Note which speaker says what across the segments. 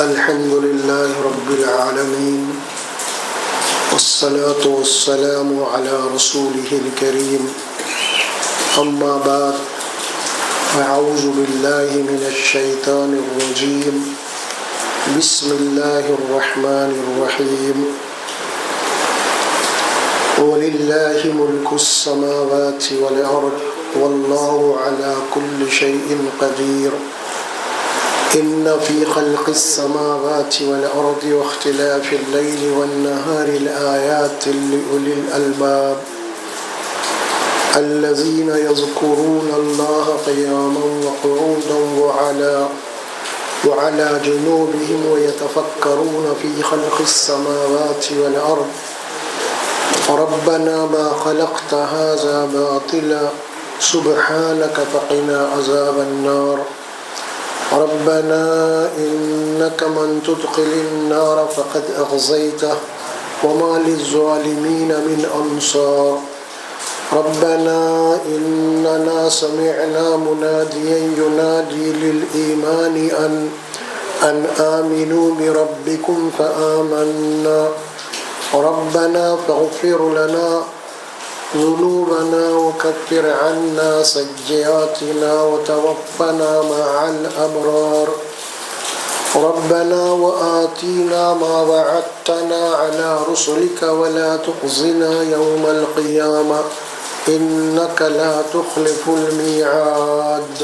Speaker 1: الحمد لله رب العالمين والصلاة والسلام على رسوله الكريم أما بعد أعوذ بالله من الشيطان الرجيم بسم الله الرحمن الرحيم ولله ملك السماوات والأرض والله على كل شيء قدير إن في خلق السماوات والأرض واختلاف الليل والنهار لآيات لأولي الألباب الذين يذكرون الله قياما وقعودا وعلى جنوبهم ويتفكرون في خلق السماوات والأرض ربنا ما خلقت هذا باطلا سبحانك فقنا عذاب النار ربنا إنك من تدخل النار فقد أخزيته وما للظالمين من أنصار ربنا إننا سمعنا مناديا ينادي للإيمان أن آمنوا بربكم فآمنا ربنا فاغفر لنا ذنوبنا وكفر عنا سيئاتنا وتوفنا مع الأبرار ربنا وآتنا ما وعدتنا على رسلك ولا تخزنا يوم القيامة إنك لا تخلف الميعاد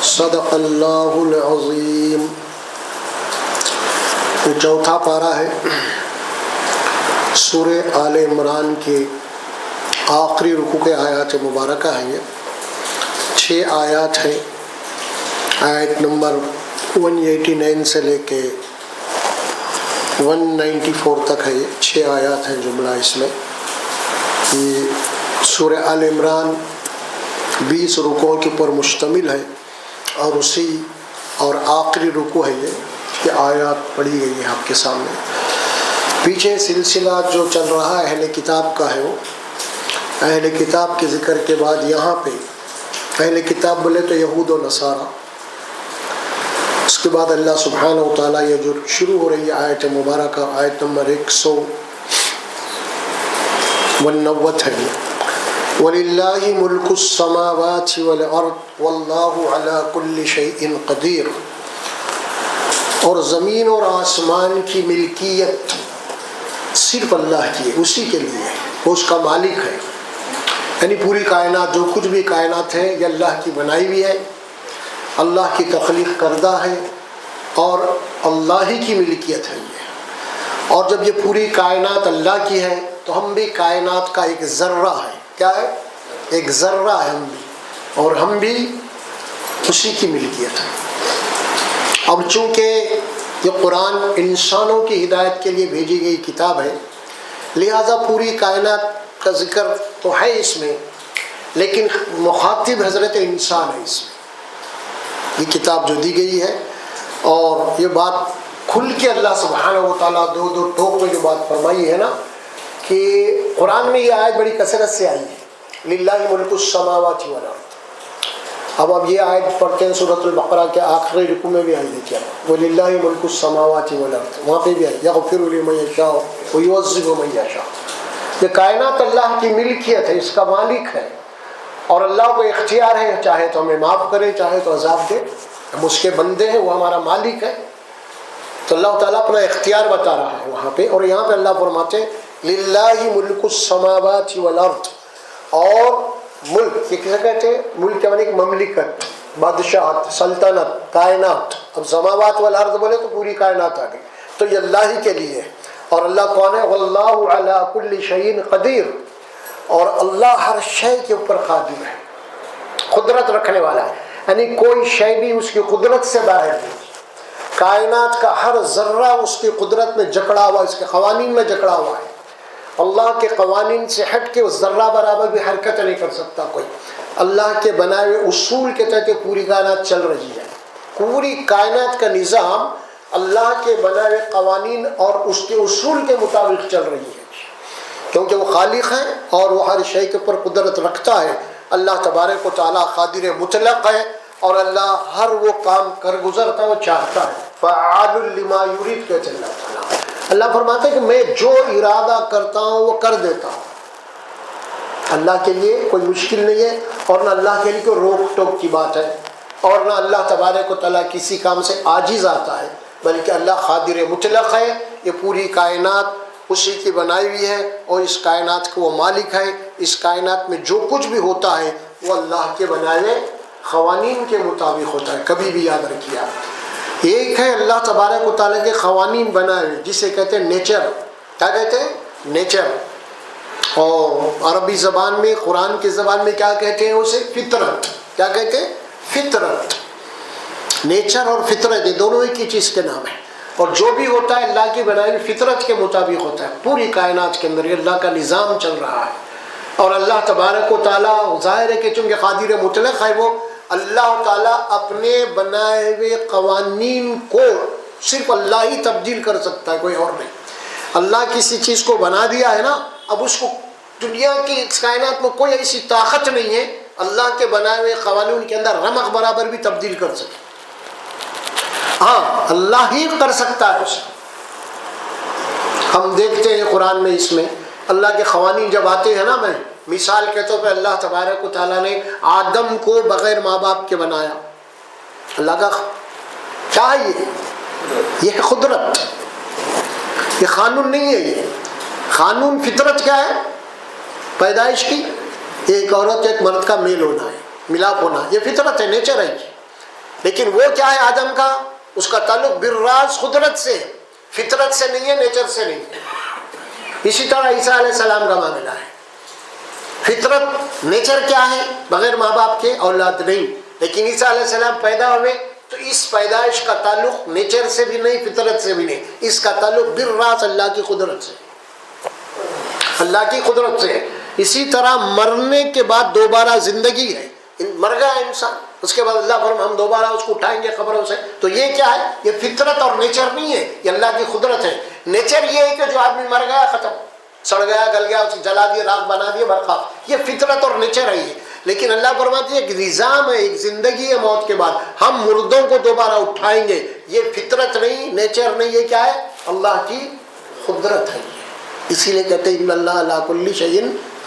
Speaker 1: صدق الله العظيم. چوتھا پارہ ہے سورہ آل عمران کے آخری رکوع کے آیات مبارکہ ہیں. یہ 6 آیات ہیں. آیت نمبر 189 سے لے کے 194 تک ہے. یہ 6 آیات ہیں جملہ اس میں. یہ سورہ آل عمران 20 رکوعوں کے پر مشتمل ہے اور اور آخری رکوع ہے. یہ آیات پڑھی گئی ہیں آپ کے سامنے. پیچھے سلسلہ جو چل رہا ہے اہل کتاب کا ہے، وہ اہل کتاب کے ذکر کے بعد یہاں پہ اہل کتاب بولے تو یہود و نصارہ. اس کے بعد اللہ سبحانہ و تعالیٰ یہ جو شروع ہو رہی ہے آیت مبارکہ، آیت نمبر 190 ہے. وَلِلَّهِ مُلْكُ السَّمَاوَاتِ وَالْأَرْضِ وَاللَّهُ عَلَى كُلِّ شَيْءٍ قَدِيرٌ. اور زمین اور آسمان کی ملکیت صرف اللہ کی ہے، اسی کے لیے ہے، وہ اس کا مالک ہے. یعنی پوری کائنات، جو کچھ بھی کائنات ہے یہ اللہ کی بنائی ہوئی ہے، اللہ کی تخلیق کردہ ہے اور اللہ ہی کی ملکیت ہے یہ. اور جب یہ پوری کائنات اللہ کی ہے تو ہم بھی کائنات کا ایک ذرہ ہے. کیا ہے؟ ایک ذرہ ہے ہم بھی، اور ہم بھی اسی کی ملکیت ہے. اب چونکہ یہ قرآن انسانوں کی ہدایت کے لیے بھیجی گئی کتاب ہے، لہٰذا پوری کائنات کا ذکر تو ہے اس میں، لیکن مخاطب حضرت انسان ہے اس میں. یہ کتاب جو دی گئی ہے، اور یہ بات کھل کے اللہ سبحانہ و تعالیٰ دو ٹوک میں جو بات فرمائی ہے نا، کہ قرآن میں یہ آیت بڑی کثرت سے آئی ہے، للہ ملک السماوات والارض. اب یہ آیت پڑھتے ہیں سورۃ البقرہ کے آخری رکوع میں بھی آئی ہے. کیا وَلِلَّهِ مُلْكُ السَّمَاوَاتِ وَالْأَرْضِ، وہاں پہ بھی آئی يَغْفِرُ لِمَن يَشَاءُ وَيُعَذِّبُ مَن يَشَاءُ. یہ کائنات اللہ کی ملکیت ہے، اس کا مالک ہے، اور اللہ کو اختیار ہے، چاہے تو ہمیں معاف کرے، چاہے تو عذاب دے. ہم اس کے بندے ہیں، وہ ہمارا مالک ہے. تو اللہ تعالیٰ اپنا اختیار بتا رہا ہے وہاں پہ. اور یہاں پہ اللہ فرماتے ہیں للہ ملک السماوات والارض. اور ملک یہ کسے کہتے ہیں؟ ملک کے معنی مملکت، بادشاہت، سلطنت، کائنات. اب سماوات والارض بولے تو پوری کائنات آ گئی. تو یہ اللہ ہی کے لیے ہے. اور اللہ کون ہے؟ واللہ علی کل شیء قدیر. اور اللہ ہر شے کے اوپر قادر ہے، قدرت رکھنے والا ہے. یعنی کوئی شے بھی اس کی قدرت سے باہر نہیں. کائنات کا ہر ذرہ اس کی قدرت میں جکڑا ہوا، اس کے قوانین میں جکڑا ہوا ہے. اللہ کے قوانین سے ہٹ کے اس ذرہ برابر بھی حرکت نہیں کر سکتا کوئی. اللہ کے بنائے ہوئے اصول کے تحت پوری کائنات چل رہی ہے. پوری کائنات کا نظام اللہ کے بنائے ہوئے قوانین اور اس کے اصول کے مطابق چل رہی ہے، کیونکہ وہ خالق ہے اور وہ ہر شے کے اوپر قدرت رکھتا ہے. اللہ تبارک و تعالیٰ قادر مطلق ہے، اور اللہ ہر وہ کام کر گزرتا ہے وہ چاہتا ہے. فعال لما یرید کہتے ہیں اللہ تعالیٰ. اللہ فرماتے ہیں کہ میں جو ارادہ کرتا ہوں وہ کر دیتا ہوں. اللہ کے لیے کوئی مشکل نہیں ہے، اور نہ اللہ کے لیے کوئی روک ٹوک کی بات ہے، اور نہ اللہ تبارک و تعالیٰ کسی کام سے عاجز آتا ہے، بلکہ اللہ قادر مطلق ہے. یہ پوری کائنات اسی کی بنائی ہوئی ہے، اور اس کائنات کو وہ مالک ہے. اس کائنات میں جو کچھ بھی ہوتا ہے وہ اللہ کے بنائے ہوئے قوانین کے مطابق ہوتا ہے. کبھی بھی یاد رکھیے آپ، ایک ہے اللہ تبارک و تعالیٰ کے قوانین بنائے ہوئے جسے کہتے ہیں نیچر. کیا کہتے ہیں؟ نیچر. اور عربی زبان میں، قرآن کی زبان میں کیا کہتے ہیں اسے؟ فطرت. کیا کہتے ہیں؟ فطرت. نیچر اور فطرت یہ دونوں ایک ہی چیز کے نام ہیں، اور جو بھی ہوتا ہے اللہ کی بنائی ہوئی فطرت کے مطابق ہوتا ہے. پوری کائنات کے اندر یہ اللہ کا نظام چل رہا ہے. اور اللہ تبارک و تعالیٰ ظاہر ہے کہ چونکہ قادر مطلق ہے، وہ اللہ تعالیٰ اپنے بنائے ہوئے قوانین کو صرف اللہ ہی تبدیل کر سکتا ہے، کوئی اور نہیں. اللہ کسی چیز کو بنا دیا ہے نا، اب اس کو دنیا کی اس کائنات میں کوئی ایسی طاقت نہیں ہے اللہ کے بنائے ہوئے قوانین کے اندر رمق برابر بھی تبدیل کر سکے. ہاں اللہ ہی کر سکتا ہے اسے. ہم دیکھتے ہیں قرآن میں، اس میں اللہ کے قوانین جب آتے ہیں نا، میں مثال کے طور پہ اللہ تبارک و تعالیٰ نے آدم کو بغیر ماں باپ کے بنایا. اللہ کا کیا ہے یہ ہے قدرت، یہ قانون نہیں ہے. یہ قانون فطرت کیا ہے؟ پیدائش کی ایک عورت ایک مرد کا میل ہونا ہے، ملاپ ہونا، یہ فطرت ہے، نیچر ہے. لیکن وہ کیا ہے آدم کا؟ اس کا تعلق بالراز قدرت سے، فطرت سے نہیں ہے، نیچر سے نہیں ہے. اسی طرح عیسیٰ علیہ السلام کا معاملہ ہے. فطرت نیچر کیا ہے؟ بغیر ماں باپ کے اولاد نہیں. لیکن عیسیٰ علیہ السلام پیدا ہوئے تو اس پیدائش کا تعلق نیچر سے بھی نہیں، فطرت سے بھی نہیں، اس کا تعلق بالراز اللہ کی قدرت سے، اللہ کی قدرت سے. اسی طرح مرنے کے بعد دوبارہ زندگی ہے. مر گیا انسان، اس کے بعد اللہ فرماتا ہم دوبارہ اس کو اٹھائیں گے قبروں سے. تو یہ کیا ہے؟ یہ فطرت اور نیچر نہیں ہے، یہ اللہ کی قدرت ہے. نیچر یہ ہے کہ جو آدمی مر گیا ختم، سڑ گیا، گل گیا، اسے جلا دیا، راکھ بنا دیا، برقع، یہ فطرت اور نیچر ہے یہ. لیکن اللہ فرماتے ہیں ایک نظام ہے، ایک زندگی ہے موت کے بعد، ہم مردوں کو دوبارہ اٹھائیں گے. یہ فطرت نہیں، نیچر نہیں، یہ کیا ہے؟ اللہ کی قدرت ہے. اسی لیے کہتے ہیں ان اللہ علی کل شیء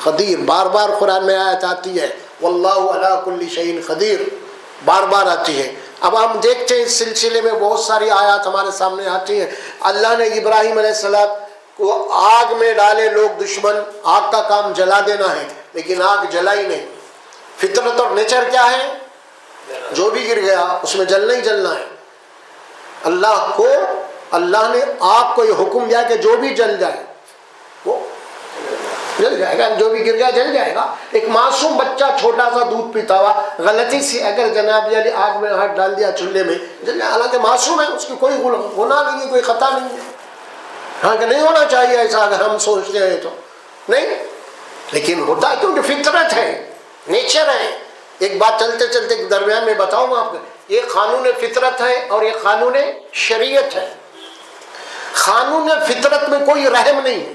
Speaker 1: قدیر. بار بار قرآن میں آیت آتی ہے واللہ علی کل شیء قدیر، بار بار آتی ہے. اب ہم دیکھتے ہیں اس سلسلے میں بہت ساری آیات ہمارے سامنے آتی ہیں. اللہ نے ابراہیم علیہ السلام کو آگ میں ڈالے لوگ دشمن، آگ کا کام جلا دینا ہے، لیکن آگ جلائی نہیں. فطرت اور نیچر کیا ہے؟ جو بھی گر گیا اس میں جلنا ہی جلنا ہے. اللہ نے آگ کو یہ حکم دیا کہ جو بھی جل جائے وہ جل جائے گا، جو بھی گر گیا جل جائے گا. ایک معصوم بچہ چھوٹا سا دودھ پیتا ہوا غلطی سے اگر جناب علی آگ میں ہاتھ ڈال دیا چولہے میں، جل جائے. حالانکہ معصوم ہے، اس کی کوئی گناہ نہیں ہے، کوئی خطا نہیں ہے. ہاں کہ نہیں ہونا چاہیے ایسا اگر ہم سوچتے ہیں تو نہیں، لیکن ہوتا ہے کیونکہ فطرت ہے، نیچر ہے. ایک بات چلتے چلتے درمیان میں بتاؤں آپ کو، یہ قانون فطرت ہے اور یہ قانون شریعت ہے. قانون فطرت میں کوئی رحم نہیں ہے،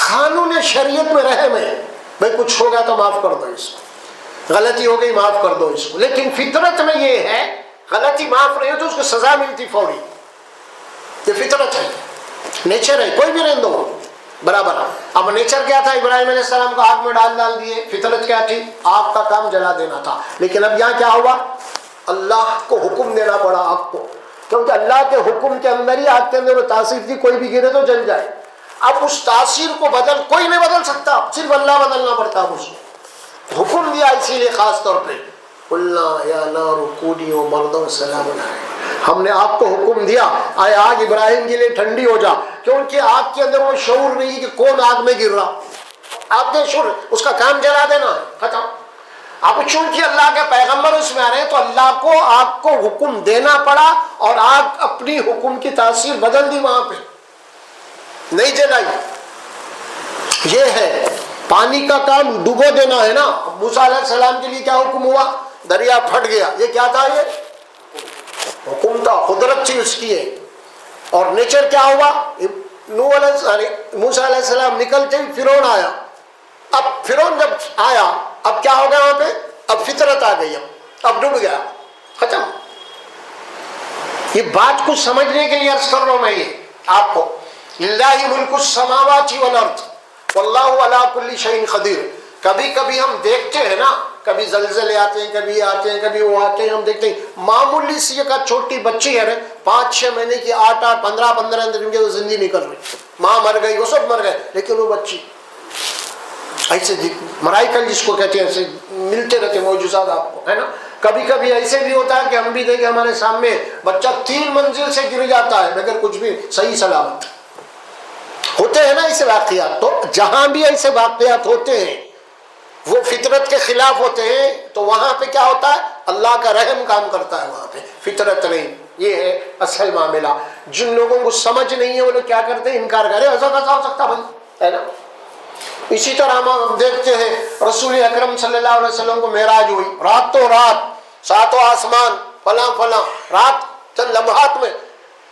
Speaker 1: قانون شریعت میں رحم ہے. بھائی کچھ ہو گیا تو معاف کر دو اس کو، غلطی ہو گئی معاف کر دو اس کو. لیکن فطرت میں یہ ہے غلطی معاف نہیں ہو تو اس کو سزا ملتی فوری. یہ فطرت ہے، نیچر ہے، کوئی بھی رہنے دو برابر. اب نیچر کیا تھا؟ ابراہیم علیہ السلام کو آگ میں ڈال دیے. فطرت کیا تھی؟ آگ کا کام جلا دینا تھا. لیکن اب یہاں کیا ہوا؟ اللہ کو حکم دینا پڑا آگ کو، کیونکہ اللہ کے حکم کے اندر ہی آگ کے اندر تاثیر تھی، کوئی بھی گرے تو جل جائے. اب اس تاثیر کو کوئی نہیں بدل سکتا، صرف اللہ بدلنا پڑتا. اب اس کو حکم دیا، اسی لیے خاص طور پہ قلنا یا نار کونی بردا وسلاما علیہ، ہم نے آگ کو حکم دیا آئے آگ ابراہیم کے لیے ٹھنڈی ہو جا. کیونکہ آگ کے اندر وہ شعور نہیں کہ کون آگ میں گر رہا. آگ کے شعور، اس کا کام جلا دینا ہے، ختم. اب چونکہ اللہ کے پیغمبر اس میں آ رہے ہیں تو اللہ کو آگ کو حکم دینا پڑا، اور آگ اپنی حکم کی تاثیر بدل دی، وہاں پہ نہیں جلائی. یہ ہے پانی کا کام، ڈبو دینا ہے نا. موسیٰ علیہ السلام کے لیے کیا حکم ہوا؟ دریا پھٹ گیا. یہ کیا تھا؟ یہ حکم تھا، قدرت تھی اس کی ہے. اور نیچر کیا ہوا؟ موسیٰ علیہ السلام نکلتے ہی فرعون آیا. اب فرعون جب آیا اب کیا ہو گیا وہاں پہ؟ اب فطرت آ گئی، اب ڈوب گیا، ختم. یہ بات کو سمجھنے کے لیے عرض کر رہا ہوں میں یہ آپ کو. للہ ملک السماوات والارض واللہ علی کل شیء قدیر. کبھی کبھی ہم دیکھتے ہیں نا، کبھی زلزلے آتے ہیں، کبھی آتے ہیں، کبھی وہ آتے ہیں، ہم دیکھتے ہیں معمولی سی ایک چھوٹی بچی ہے نا، 5-6 مہینے کی، 8-8 15-15 دن کی زندگی نکل رہی، ماں مر گئی، وہ سب مر گئے، لیکن وہ بچی ایسے مرائکل جس کو کہتے ہیں، ایسے ملتے رہتے معجزات آپ کو، ہے نا. کبھی کبھی ایسے بھی ہوتا ہے کہ ہم بھی دیکھیں ہمارے سامنے بچہ 3 منزل سے گر جاتا ہے مگر کچھ بھی صحیح سلامت. ہوتے ہیں نا ایسے واقعات. تو جہاں بھی ایسے واقعات ہوتے ہیں وہ فطرت کے خلاف ہوتے ہیں، تو وہاں پہ کیا ہوتا ہے؟ اللہ کا رحم کام کرتا ہے وہاں پہ، فطرت نہیں. یہ ہے اصل معاملہ. جن لوگوں کو سمجھ نہیں ہے وہ لوگ کیا کرتے ہیں؟ انکار کرے ایسا کیسا ہو سکتا بھائی، ہے نا. اسی طرح ہم دیکھتے ہیں رسول اکرم صلی اللہ علیہ وسلم کو معراج ہوئی، راتوں رات 7 آسمان فلاں فلاں، رات چند لمحات میں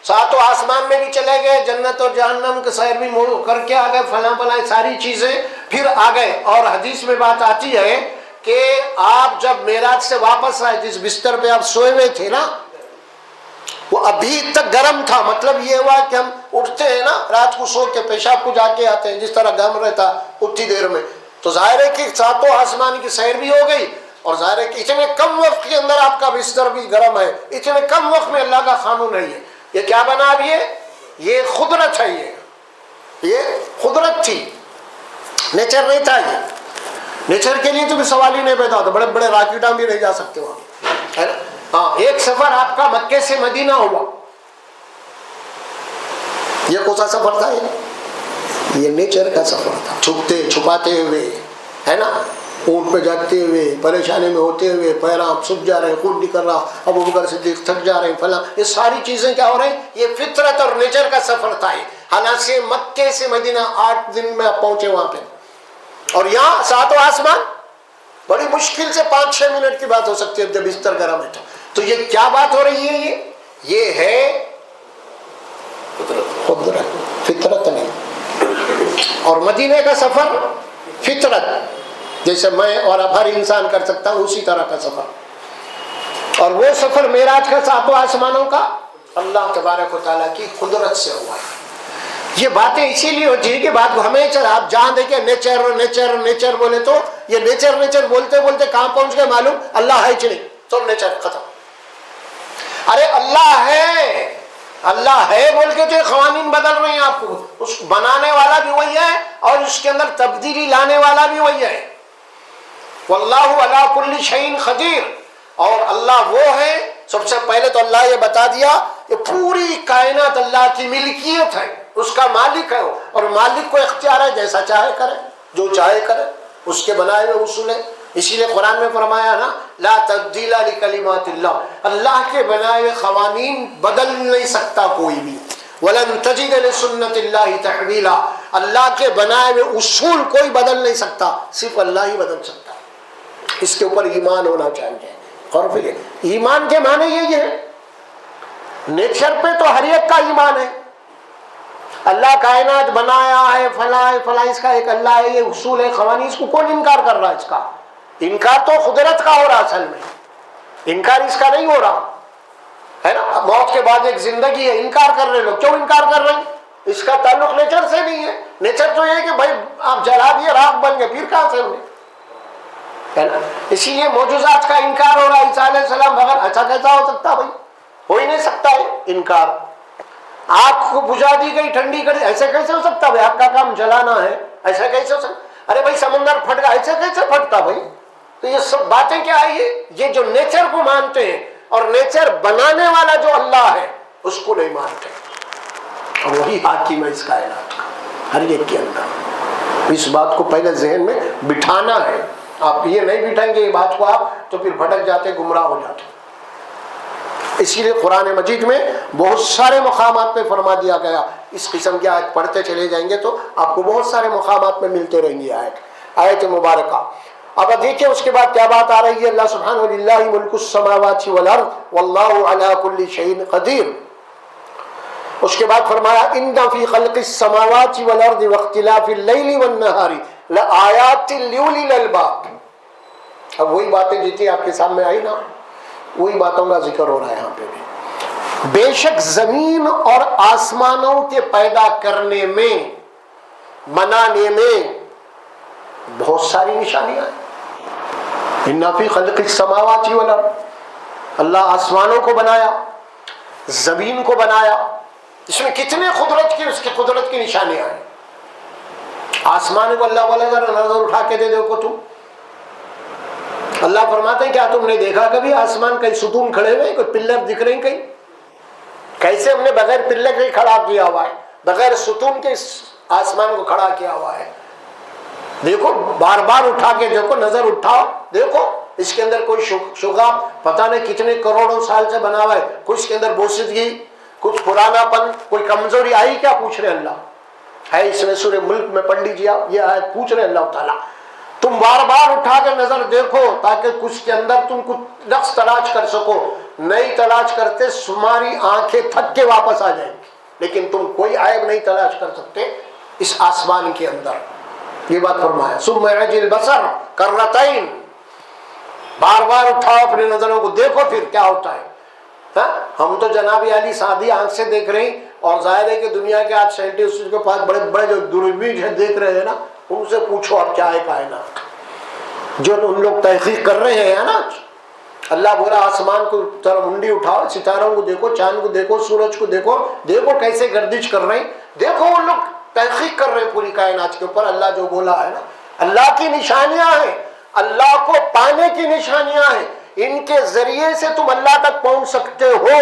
Speaker 1: 7 آسمان میں بھی چلے گئے، جنت اور جہنم کے سیر بھی کر کے آ گئے، فلاں فلاں ساری چیزیں پھر آ گئے. اور حدیث میں بات آتی ہے کہ آپ جب معراج سے واپس آئے، جس بستر پہ آپ سوئے ہوئے تھے نا وہ ابھی تک گرم تھا. مطلب یہ ہوا کہ ہم اٹھتے ہیں نا رات کو سو کے پیشاب کو جا کے آتے ہیں، جس طرح گرم رہتا اتنی دیر میں، تو ظاہر ہے کہ 7 آسمان کی سیر بھی ہو گئی، اور ظاہر ہے کہ اتنے کم وقت کے اندر آپ کا بستر بھی گرم ہے. اتنے کم وقت میں اللہ کا قانون ہے. یہ کیا بنا اب؟ یہ قدرت ہے. یہ قدرت تھی، نیچر نہیں تھا. یہ نیچر کے لیے تو بھی سوال ہی نہیں پیدا ہوتا، بڑے بڑے راکٹاں بھی نہیں جا سکتے وہاں، ہے نا. ہاں، ایک سفر آپ کا مکے سے مدینہ ہوا، یہ کون سا سفر تھا؟ یہ نیچر کا سفر تھا. چھپتے چھپاتے ہوئے، ہے نا، اونٹ پہ جاتے ہوئے، پریشانی میں ہوتے ہوئے، پیرام سوکھ جا رہے ہیں، خون نکل رہا، ابو بکر صدیق تھک جا رہے ہیں، فلاں، یہ ساری چیزیں کیا ہو رہی ہیں؟ یہ فطرت اور نیچر کا سفر تھا. حالانکہ مکے سے مدینہ 8 دن میں آپ پہنچے وہاں پہ، اور یہاں 7 آسمان بڑی مشکل سے 5-6 منٹ کی بات ہو سکتی ہے جب بستر گرم ہے. تو یہ کیا بات ہو رہی ہے؟ یہ ہے قدرت، فطرت نہیں. اور مدینے کا سفر فطرت، جیسے میں اور اب ہر انسان کر سکتا ہوں اسی طرح کا سفر. اور وہ سفر معراج کا 7 آسمانوں کا اللہ تبارک و تعالیٰ کی قدرت سے ہوا ہے. یہ باتیں اسی لیے ہوتی ہے کہ بات ہمیشہ آپ جہاں دیکھیں نیچر نیچر نیچر بولے تو یہ نیچر نیچر بولتے بولتے کہاں پہنچ گئے معلوم؟ اللہ ہے کہ نہیں، تو نیچر ختم. ارے اللہ ہے بول کے تو قوانین بدل رہے ہیں آپ کو. اس بنانے والا بھی وہی ہے اور اس کے اندر تبدیلی لانے والا بھی وہی ہے. واللہ علی کل شیء قدیر. اور اللہ وہ ہے، سب سے پہلے تو اللہ یہ بتا دیا کہ پوری کائنات اللہ کی ملکیت ہے، اس کا مالک ہے، اور مالک کو اختیار ہے جیسا چاہے کرے، جو چاہے کرے، اس کے بنائے ہوئے اصول ہے. اسی لیے قرآن میں فرمایا نا لا تبدیل لکلمات اللہ، اللہ کے بنائے ہوئے قوانین بدل نہیں سکتا کوئی بھی. ولن تجد لسنت اللہ تحویلا، اللہ کے بنائے ہوئے اصول کوئی بدل نہیں سکتا، صرف اللہ ہی بدل سکتا. اس کے اوپر ایمان ہونا چاہیے. اور پھر ایمان کے معنی یہ ہے، نیچر پہ تو ہر ایک کا ایمان ہے، اللہ کائنات بنایا ہے، فلاں فلاں، اس کا ایک اللہ ہے، یہ اصول ہے، قوانین، اس کو کون انکار کر رہا ہے؟ اس کا انکار تو قدرت کا ہو رہا، اصل میں انکار اس کا نہیں ہو رہا، ہے نا. موت کے بعد ایک زندگی ہے، انکار کر رہے لوگ. کیوں انکار کر رہے ہیں؟ اس کا تعلق نیچر سے نہیں ہے. نیچر تو یہ ہے کہ بھائی آپ جلا دیے، راکھ بن گئے، پھر کہاں سے ہوئے، ہے نا. اسی لیے معجزات کا انکار ہو رہا ہے. عیسیٰ علیہ السلام بغیر ایسا کیسا ہو سکتا؟ بھائی ہو ہی نہیں سکتا ہے انکار. آگ کو بجھا دی گئی، ٹھنڈی کر دی، ایسے کیسے ہو سکتا؟ بھائی آپ کا کام جلانا ہے، ایسا کیسے ہو سکتا؟ ارے بھائی سمندر پھٹ گیا، ایسے کیسے پھٹتا بھائی؟ تو یہ سب باتیں کیا ہے؟ یہ جو نیچر کو مانتے ہیں اور نیچر بنانے والا جو اللہ ہے اس کو نہیں مانتے، اور وہی حاکم ہے اس کائنات کا ہر ایک کے اندر. اس بات کو پہلے ذہن میں بٹھانا ہے. آپ یہ نہیں بٹھائیں گے یہ بات کو آپ تو پھر بھٹک جاتے، گمراہ ہو جاتے. اسی لیے قرآن مجید میں بہت سارے مقامات پہ فرما دیا گیا. اس قسم کی آیت پڑھتے چلے جائیں گے تو آپ کو بہت سارے مقامات میں ملتے رہیں گی آیت مبارکہ. اب دیکھیں اس کے بعد کیا بات آ رہی ہے. اللہ سبحانہ للہ ملک السماوات والارض واللہ علی کل شیء قدیر. اس کے بعد فرمایا ان فی خلق السماوات والارض واختلاف اللیل والنہار لآیات لأولی الالباب. اب وہی باتیں جتنی آپ کے سامنے آئی نا، وہی باتوں کا ذکر ہو رہا ہے یہاں پہ بھی. بے شک زمین اور آسمانوں کے پیدا کرنے میں، بنانے میں بہت ساری نشانیاں ہیں۔ ان فی خلق السماوات والارض، اللہ آسمانوں کو بنایا، زمین کو بنایا، اس میں کتنے قدرت کی، اس کی قدرت کی نشانیاں ہیں۔ آسمان کو اللہ بولے گا نظر اٹھا کے دے دیکھو تم، اللہ فرماتے ہیں کیا تم نے دیکھا کبھی آسمان کہیں ستون کھڑے ہوئے، کوئی پلر دکھ رہے ہیں کہیں؟ کیسے ہم نے بغیر پلر کے کھڑا کیا ہوا ہے، بغیر ستون کے آسمان کو کھڑا کیا ہوا ہے۔ دیکھو بار بار اٹھا کے دیکھو، نظر اٹھاؤ دیکھو، اس کے اندر کوئی شگا پتہ نہیں کتنے کروڑوں سال سے بنا ہوا ہے، کوئی اس کے اندر بوسیدگی، کچھ پرانا پن، کوئی کمزوری آئی کیا؟ پوچھ رہے اللہ ہے، اس میں سورہ ملک میں پڑھ لیجیے آپ، یہ آیت پوچھ رہے اللہ تعالیٰ۔ تم بار بار اٹھا کے نظر دیکھو تاکہ کچھ کے اندر تم کچھ نقص تلاش کر سکو، نہیں تلاش کرتے تمہاری آنکھیں تھک کے واپس آ جائیں گی، لیکن تم کوئی عیب نہیں تلاش کر سکتے اس آسمان کے اندر۔ یہ بات فرمایا ثم يعج البصر کرتین، بار بار اٹھاؤ اپنی نظروں کو دیکھو پھر کیا ہوتا ہے۔ ہم تو جناب علی سادی آنکھ سے دیکھ رہے ہیں، اور ظاہر ہے کہ دنیا کے آج سائنٹسٹ کے پاس بڑے بڑے جو دوربین ہیں دیکھ رہے ہیں نا، ان سے پوچھو اب کیا ہے کائنات، جو ان لوگ تحقیق کر رہے ہیں نا۔ اللہ بولا آسمان کو طرف منڈی اٹھاؤ، ستاروں کو دیکھو، چاند کو دیکھو، سورج کو دیکھو، دیکھو کیسے گردش کر رہے ہیں، دیکھو وہ لوگ تحقیق کر رہے ہیں پوری کائنات کے اوپر۔ اللہ جو بولا ہے نا، اللہ کی نشانیاں ہیں، اللہ کو پانے کی نشانیاں ہیں، ان کے ذریعے سے تم اللہ تک پہنچ سکتے ہو۔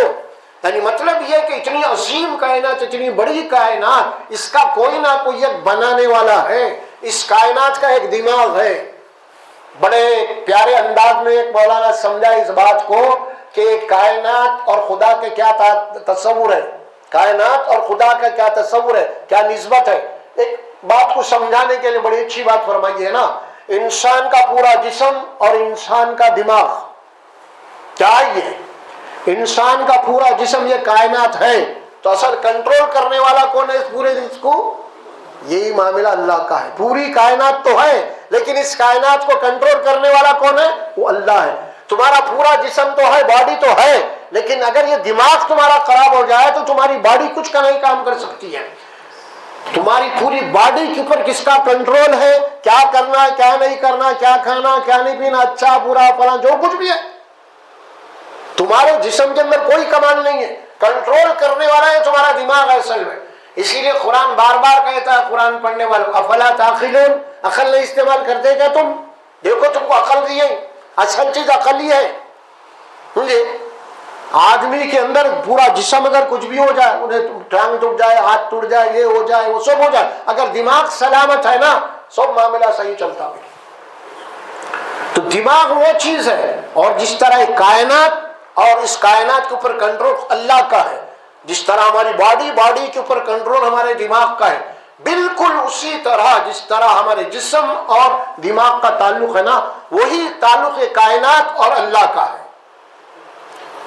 Speaker 1: یعنی مطلب یہ کہ اتنی عظیم کائنات، اتنی بڑی کائنات، اس کا کوئی نہ کوئی ایک بنانے والا ہے، اس کائنات کا ایک دماغ ہے۔ بڑے پیارے انداز میں ایک مولانا سمجھا اس بات کو کہ کائنات اور خدا کے کیا تصور ہے، کائنات اور خدا کا کیا تصور ہے، کیا نسبت ہے۔ ایک بات کو سمجھانے کے لیے بڑی اچھی بات فرمائی ہے نا، انسان کا پورا جسم اور انسان کا دماغ، کیا یہ انسان کا پورا جسم یہ کائنات ہے، تو اصل کنٹرول کرنے والا کون ہے اس پورے اس کو؟ یہی معاملہ اللہ کا ہے۔ پوری کائنات تو ہے لیکن اس کائنات کو کنٹرول کرنے والا کون ہے؟ وہ اللہ ہے۔ تمہارا پورا جسم تو ہے، باڈی تو ہے، لیکن اگر یہ دماغ تمہارا خراب ہو جائے تو تمہاری باڈی کچھ کا نہیں کام کر سکتی ہے۔ تمہاری پوری باڈی کے اوپر کس کا کنٹرول ہے، کیا کرنا ہے کیا نہیں کرنا، کیا کھانا کیا نہیں پینا، اچھا برا فلاں جو کچھ بھی ہے، تمہارے جسم کے اندر کوئی کمانڈ نہیں ہے، کنٹرول کرنے والا ہے تمہارا دماغ ہے اصل میں۔ اسی لیے قرآن بار بار کہتا ہے قرآن پڑھنے والوں افلا تعقلون، عقل نہیں استعمال کرتے کیا تم؟ دیکھو تم کو عقل دی ہے، اصل چیز عقل ہی ہے۔ سمجھے؟ آدمی کے اندر پورا جسم اگر کچھ بھی ہو جائے، انہیں ٹانگ ٹوٹ جائے، ہاتھ ٹوٹ جائے، یہ ہو جائے وہ سب ہو جائے، اگر دماغ سلامت ہے نا سب معاملہ صحیح چلتا ہے۔ تو دماغ وہ چیز ہے، اور جس طرح کائنات اور اس کائنات کے اوپر کنٹرول اللہ کا ہے، جس طرح ہماری باڈی کے اوپر کنٹرول ہمارے دماغ کا ہے، بالکل اسی طرح جس طرح ہمارے جسم اور دماغ کا تعلق ہے نا، وہی تعلق کائنات اور اللہ کا ہے،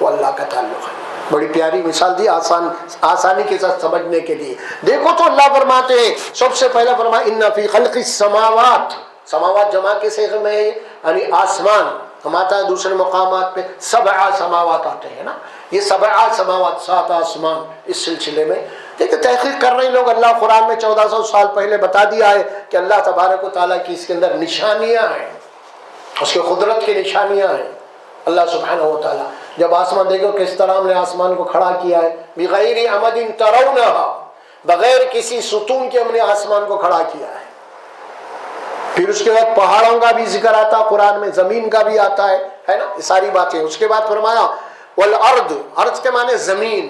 Speaker 1: وہ اللہ کا تعلق ہے۔ بڑی پیاری مثال دی آسانی کے ساتھ سمجھنے کے لیے۔ دیکھو تو اللہ فرماتے ہیں، سب سے پہلا فرمایا ان فی خلق السماوات، سماوات جمع کے صیغے میں یعنی آسمان ہم آتا ہے، دوسرے مقامات پہ سبع سماوات آتے ہیں نا، یہ سبع سماوات 7 آسمان۔ اس سلسلے میں دیکھیں تحقیق کر رہے لوگ، اللہ قرآن میں 1400 سال پہلے بتا دیا ہے کہ اللہ تبارک و تعالیٰ کی اس کے اندر نشانیاں ہیں، اس کے قدرت کی نشانیاں ہیں۔ اللہ سبحانہ و تعالیٰ جب آسمان دیکھو کس طرح ہم نے آسمان کو کھڑا کیا ہے، بغیر عمد ترونہا، بغیر کسی ستون کے ہم نے آسمان کو کھڑا کیا ہے۔ پھر اس کے بعد پہاڑوں کا بھی ذکر آتا قرآن میں، زمین کا بھی آتا ہے نا، یہ ساری باتیں۔ اس کے بعد فرمایا والارض، ارض کے معنی زمین،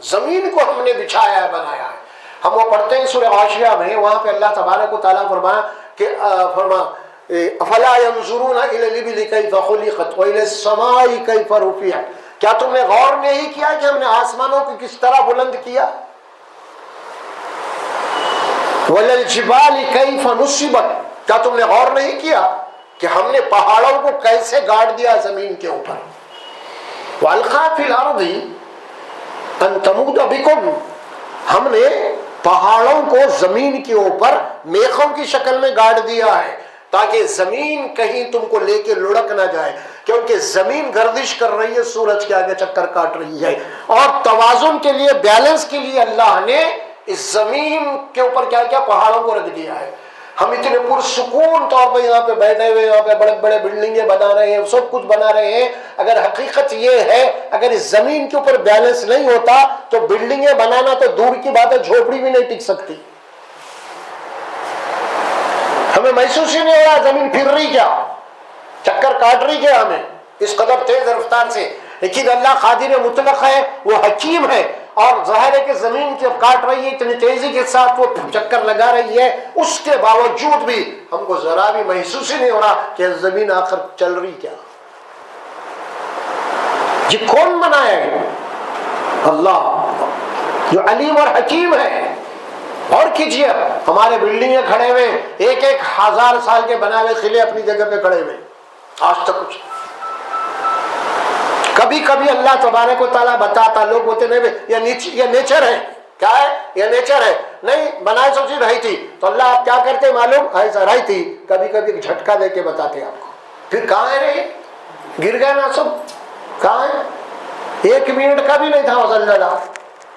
Speaker 1: زمین کو ہم نے بچھایا ہے، بنایا ہے۔ ہم وہ پڑھتے ہیں سورہ غاشیہ میں، وہاں پہ اللہ تبارک و تعالیٰ فرمایا کہ افلا ينظرون الى الابل كيف خلقت والى السماء كيف رفعت، کیا تم نے غور نہیں کیا کہ ہم نے آسمانوں کو کس طرح بلند کیا؟ وَلَا الْجِبَالِ كَيْفَ نُصِبَتْ، کیا تم نے غور نہیں کیا کہ ہم نے پہاڑوں کو کیسے گاڑ دیا زمین کے اوپر؟ وَأَلْقَىٰ فِي الْأَرْضِ أَن تَمُودَ بِكُمْ، ہم نے پہاڑوں کو زمین کے اوپر میخوں کی شکل میں گاڑ دیا ہے تاکہ زمین کہیں تم کو لے کے لڑک نہ جائے، کیونکہ زمین گردش کر رہی ہے، سورج کے آگے چکر کاٹ رہی ہے، اور توازن کے لیے، بیلنس کے لیے اللہ نے اس زمین کے اوپر کیا کیا پہاڑوں کو رکھ دیا ہے۔ ہم اتنے پرسکون طور پہ یہاں پہ بیٹھے ہوئے، یہاں پہ بڑے بڑے بلڈنگیں بنا رہے ہیں، سب کچھ بنا رہے ہیں، اگر حقیقت یہ ہے اگر اس زمین کے اوپر بیلنس نہیں ہوتا تو بلڈنگیں بنانا تو دور کی بات ہے، جھوپڑی بھی نہیں ٹک سکتی۔ ہمیں محسوس ہی نہیں ہو رہا زمین پھر رہی کیا، چکر کاٹ رہی کیا ہمیں اس قدر تیز رفتار سے، لیکن اللہ قادر مطلق ہے، وہ حکیم ہے، اور ظاہر ہے کہ زمین جب کاٹ رہی ہے اتنی تیزی کے ساتھ وہ چکر لگا رہی ہے، اس کے باوجود بھی ہم کو ذرا بھی محسوس ہی نہیں ہو رہا کہ زمین آخر چل رہی کیا۔ یہ کون بنایا ہے؟ اللہ جو علیم اور حکیم ہے۔ اور کیجئے، ہمارے بلڈنگیں کھڑے ہوئے، ایک ایک ہزار سال کے بنا ہوئے قلعے اپنی جگہ پہ کھڑے ہوئے، آج تک کچھ۔ کبھی کبھی اللہ تبارک و تعالیٰ بتاتا، لوگ بولتے نہیں یہ نیچر ہے، کیا ہے یہ نیچر ہے، نہیں بنائے سب چیز رہی تھی، تو اللہ آپ کیا کرتے معلوم، ایسا رہی تھی، کبھی کبھی ایک جھٹکا دے کے بتاتے آپ کو، پھر کہاں ہے رہے، گر گئے نا سب، کہاں ہے، ایک منٹ کا بھی نہیں تھا وزن اللہ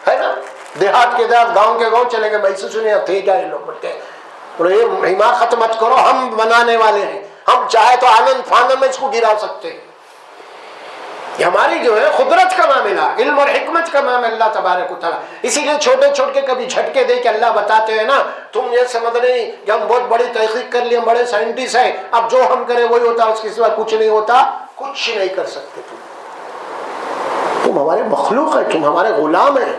Speaker 1: ہے نا، دیہات کے دیہات، گاؤں کے گاؤں چلے گئے، محسوس نہیں تھے کیا یہ لوگ بولتے ہیں، یہ حماقت مت کرو، ہم بنانے والے ہیں، ہم چاہے تو آنند فانند میں اس کو گرا سکتے ہیں۔ یہ ہماری جو ہے قدرت کا معاملہ، علم اور حکمت کا معاملہ اللہ تبارک و تعالیٰ، اسی لیے چھوٹے چھوٹے کبھی جھٹکے دے کے اللہ بتاتے ہیں نا، تم یہ سمجھ نہیں کہ ہم بہت بڑی تحقیق کر لیے، بڑے سائنٹسٹ ہیں، اب جو ہم کریں وہی ہوتا، اس کے سوا کچھ نہیں ہوتا، کچھ نہیں کر سکتے تم ہمارے مخلوق ہیں، تم ہمارے غلام ہیں،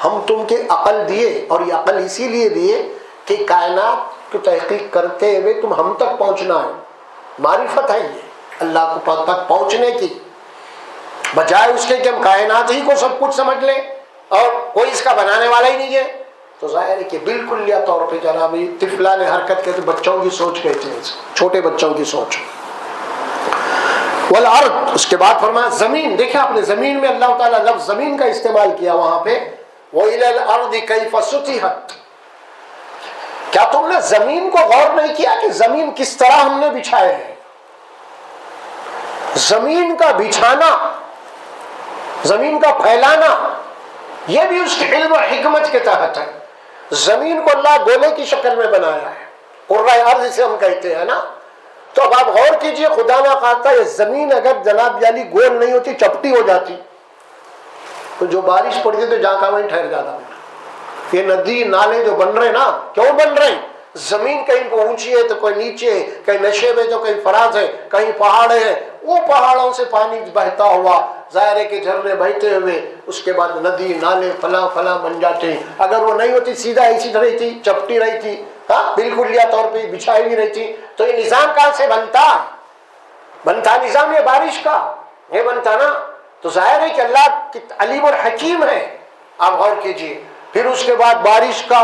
Speaker 1: ہم تم کے عقل دیے، اور یہ عقل اسی لیے دیے کہ کائنات کی تحقیق کرتے ہوئے تم ہم تک پہنچنا ہے، معرفت ہے یہ اللہ کو تک پہنچنے کی، بجائے اس کے کہ ہم کائنات ہی کو سب کچھ سمجھ لیں اور کوئی اس کا بنانے والا ہی نہیں ہے، تو ظاہر ہے کہ بالکل یا طور پہ جناب طفلان حرکت کہتے، بچوں کی سوچ کہتے ہیں، چھوٹے بچوں کی سوچ۔ والارض، اس کے بعد فرمایا زمین، دیکھیں آپ نے زمین میں اللہ تعالیٰ لفظ زمین کا استعمال کیا وہاں پہ، وَإِلَى الْأَرْضِ كَيْفَ سُطِحَتْ، کیا تم نے زمین کو غور نہیں کیا کہ زمین کس طرح ہم نے بچھائے ہیں؟ زمین کا بچھانا، زمین کا پھیلانا، یہ بھی اس کے علم اور حکمت کے تحت ہے۔ زمین کو اللہ گولے کی شکل میں بنایا ہے، قرۂ ارض جسے ہم کہتے ہیں نا، تو اب آپ غور کیجئے، خدا نہ خواستہ یہ زمین اگر جناب یعنی گول نہیں ہوتی، چپٹی ہو جاتی، تو جو بارش پڑتی تو جہاں کا وہیں ٹھہر جاتا۔ یہ ندی نالے جو بن رہے نا، کیوں بن رہے ہیں؟ زمین کہیں کو اونچی ہے تو کوئی نیچے ہے، کہیں نشیب ہے تو کہیں فراز ہے، کہیں پہاڑ ہے، وہ پہاڑوں سے پانی بہتا ہوا، ظاہر ہے کہ جھرنے بہتے ہوئے اس کے بعد ندی نالے فلاں فلاں بن جاتے ہیں۔ اگر وہ نہیں ہوتی، سیدھا ایسی رہی تھی، چپٹی رہی تھی، ہاں بالکل یا طور پہ بچھائی ہوئی رہی تھی، تو یہ نظام کہاں سے بنتا نظام، یہ بارش کا یہ بنتا نا، تو ظاہر ہے کہ اللہ علیم اور حکیم ہے۔ آپ غور کیجئے، پھر اس کے بعد بارش کا